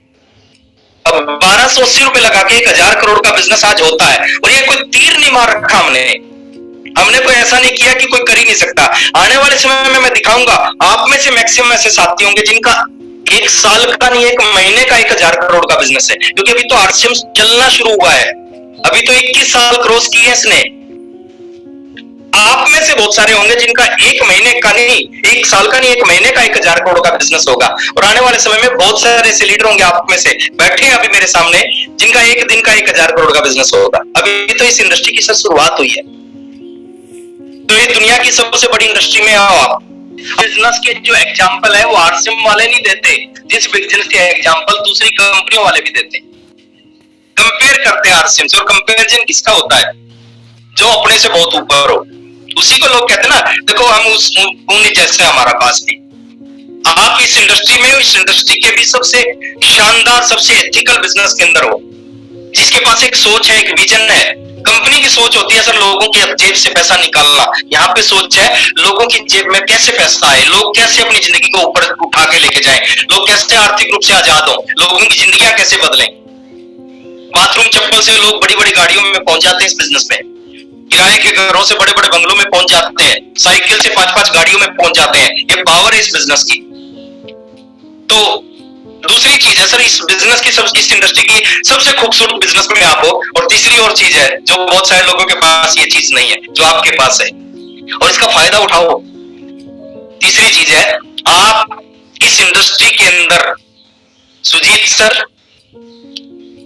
अब 1280 रुपए लगा के 1000 करोड़ का बिजनेस आज होता है, और ये कोई तीर नहीं मार रखा हमने कोई ऐसा नहीं किया कि कोई कर ही नहीं सकता। आने वाले समय में मैं दिखाऊंगा, आप में से मैक्सिमम ऐसे साथी होंगे जिनका 1 साल का नहीं 1 महीने का 1000 करोड़ का बिजनेस है, क्योंकि अभी तो आरसीएम चलना शुरू हुआ है, अभी तो 21 साल क्रॉस किए इसने। आप में से बहुत सारे होंगे जिनका 1 महीने का नहीं, 1 साल का नहीं 1 महीने का 1000 करोड़ का बिजनेस होगा, और आने वाले समय में बहुत सारे ऐसे लीडर होंगे आप में से बैठे हैं अभी मेरे सामने जिनका एक दिन का 1000 करोड़ का बिजनेस होगा। अभी तो इस इंडस्ट्री की सर शुरुआत हुई है, तो ये दुनिया की सबसे बड़ी इंडस्ट्री में आओ आप। बिजनेस के जो एग्जांपल है वो आरसीएम वाले नहीं देते, जिस बिजनेस के एग्जांपल दूसरी कंपनियों वाले भी देते, कंपेयर करते हैं आरसीएम से। और कंपैरिजन किसका होता है? जो अपने से बहुत ऊपर हो, उसी को लोग कहते हैं ना, देखो हम उस ऊनी जैसे हमारा पास भी, आप इस इंडस्ट्री में, इस इंडस्ट्री के भी सबसे शानदार, सबसे एथिकल बिजनेस के अंदर हो, जिसके पास एक सोच है, एक विजन है। कंपनी की सोच होती है सर लोगों की जेब से पैसा निकालना, यहाँ पे सोच है लोगों की जेब में कैसे पैसा आए, लोग कैसे अपनी जिंदगी को ऊपर उठा के लेके जाएं, लोग कैसे आर्थिक रूप से आजाद हो, लोगों की जिंदगियां कैसे बदलें। बाथरूम चप्पल से लोग बड़ी बड़ी गाड़ियों में पहुंच जाते हैं इस बिजनेस में, किराए के घरों से बड़े बड़े बंगलों में पहुंच जाते हैं, साइकिल से 5-5 गाड़ियों में पहुंच जाते हैं। ये पावर है इस बिजनेस की। तो दूसरी चीज है सर, इस बिजनेस की, इस इंडस्ट्री की सबसे खूबसूरत बिजनेस में आप हो। और तीसरी और चीज है जो बहुत सारे लोगों के पास ये चीज नहीं है, जो आपके पास है, और इसका फायदा उठाओ। तीसरी चीज है, आप इस इंडस्ट्री के अंदर, Sujit sir,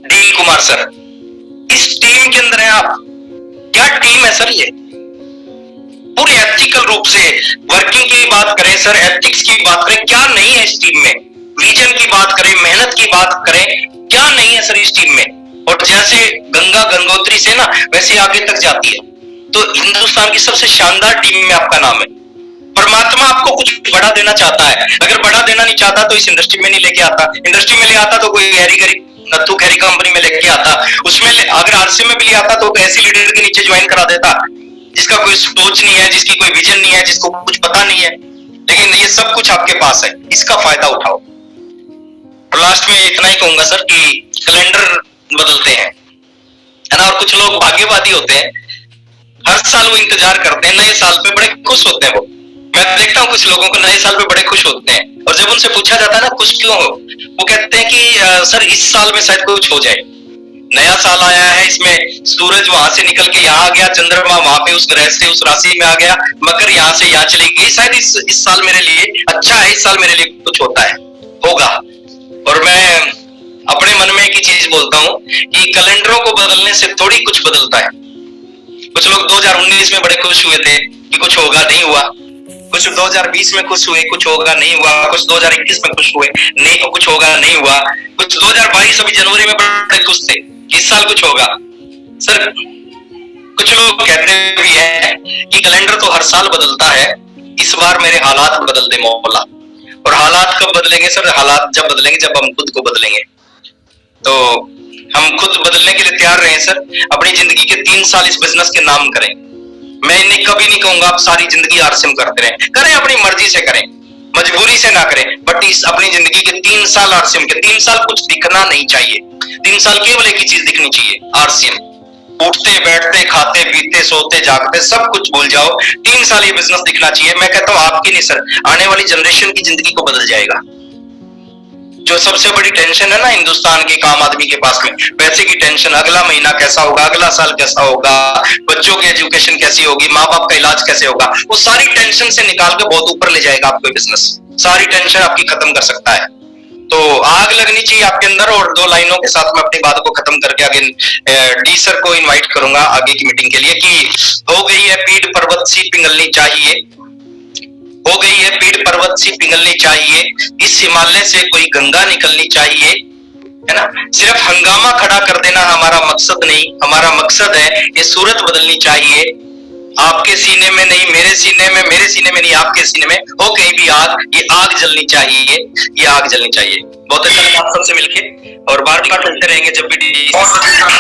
D Kumar sir, इस टीम के अंदर है आप। क्या टीम है सर ये? पूरी एथिकल रूप से वर्किंग की बात करें सर, एथिक्स की बात करें, क्या नहीं है इस टीम में? विजन की बात करें, मेहनत की बात करें, क्या नहीं है सर इस टीम में? और जैसे गंगा गंगोत्री से ना वैसे आगे तक जाती है। तो हिंदुस्तान की सबसे शानदार टीम में आपका नाम है। परमात्मा आपको कुछ बड़ा देना चाहता है, अगर बड़ा देना नहीं चाहता तो इस इंडस्ट्री में नहीं लेके आता। इंडस्ट्री में ले आता तो कोई हैरी गरी नत्थू खैरी कंपनी में लेके आता, उसमें अगर आरसीएम में भी ले आता तो ऐसी लीडर के नीचे ज्वाइन करा देता जिसका कोई सोच नहीं है, जिसकी कोई विजन नहीं है, जिसको कुछ पता नहीं है। लेकिन ये सब कुछ आपके पास है, इसका फायदा उठाओ। और लास्ट में इतना ही कहूंगा सर कि कैलेंडर बदलते हैं, है ना, और कुछ लोग भाग्यवादी होते हैं, हर साल वो इंतजार करते हैं, नए साल पे बड़े खुश होते हैं। वो मैं देखता हूँ कुछ लोगों को नए साल पे बड़े खुश होते हैं, और जब उनसे पूछा जाता है ना खुश क्यों हो, वो कहते हैं कि सर इस साल में शायद कुछ हो जाए, नया साल आया है, इसमें सूरज वहां से निकल के यहाँ आ गया, चंद्रमा वहां पे उस ग्रह से उस राशि में आ गया, मकर यहाँ से यहाँ चली गई, शायद इस साल मेरे लिए अच्छा है, इस साल मेरे लिए कुछ होता है, होगा। और मैं अपने मन में एक ही चीज बोलता हूँ कि कैलेंडरों को बदलने से थोड़ी कुछ बदलता है। कुछ लोग 2019 में बड़े खुश हुए थे कि कुछ होगा, नहीं हुआ। कुछ 2020 में खुश हुए, कुछ होगा, नहीं हुआ। कुछ 2021 में खुश हुए, नहीं कुछ होगा, नहीं हुआ। कुछ 2022 अभी जनवरी में बड़े खुश थे, इस साल कुछ होगा। सर कुछ लोग कहते भी हैं कि कैलेंडर तो हर साल बदलता है, इस बार मेरे हालात बदल दे मौला। और हालात कब बदलेंगे सर? हालात जब बदलेंगे जब हम खुद को बदलेंगे। तो हम खुद बदलने के लिए तैयार रहे सर। अपनी जिंदगी के 3 साल इस बिजनेस के नाम करें। मैं इन्हें कभी नहीं कहूंगा आप सारी जिंदगी आरसीएम करते रहें, करें अपनी मर्जी से करें, मजबूरी से ना करें, बट इस अपनी जिंदगी के 3 साल आरसीएम के, 3 साल कुछ दिखना नहीं चाहिए। 3 साल केवल एक ही चीज दिखनी चाहिए, आरसीएम। उठते बैठते खाते पीते सोते जागते सब कुछ भूल जाओ, 3 साल ये बिजनेस दिखना चाहिए। मैं कहता हूँ आपकी नहीं सर, आने वाली जनरेशन की जिंदगी को बदल जाएगा। जो सबसे बड़ी टेंशन है ना हिंदुस्तान के आम आदमी के पास में, पैसे की टेंशन, अगला महीना कैसा होगा, अगला साल कैसा होगा, बच्चों की एजुकेशन कैसी होगी, माँ बाप का इलाज कैसे होगा, वो सारी टेंशन से निकाल के बहुत ऊपर ले जाएगा आपको बिजनेस। सारी टेंशन आपकी खत्म कर सकता है। तो आग लगनी चाहिए आपके अंदर। और 2 लाइनों के साथ मैं अपनी बात को खत्म करके आगे डी सर को इनवाइट करूंगा आगे की मीटिंग के लिए कि हो गई है पीड़ पर्वत सी पिघलनी चाहिए, हो गई है पीड़ पर्वत सी पिघलनी चाहिए, इस हिमालय से कोई गंगा निकलनी चाहिए, है ना। सिर्फ हंगामा खड़ा कर देना हमारा मकसद नहीं, हमारा मकसद है ये सूरत बदलनी चाहिए। आपके सीने में नहीं मेरे सीने में, मेरे सीने में नहीं आपके सीने में, हो कहीं भी आग, ये आग जलनी चाहिए, ये आग जलनी चाहिए। बहुत अच्छा लगा आप सबसे मिलके, और बार बार मिलते रहेंगे जब भी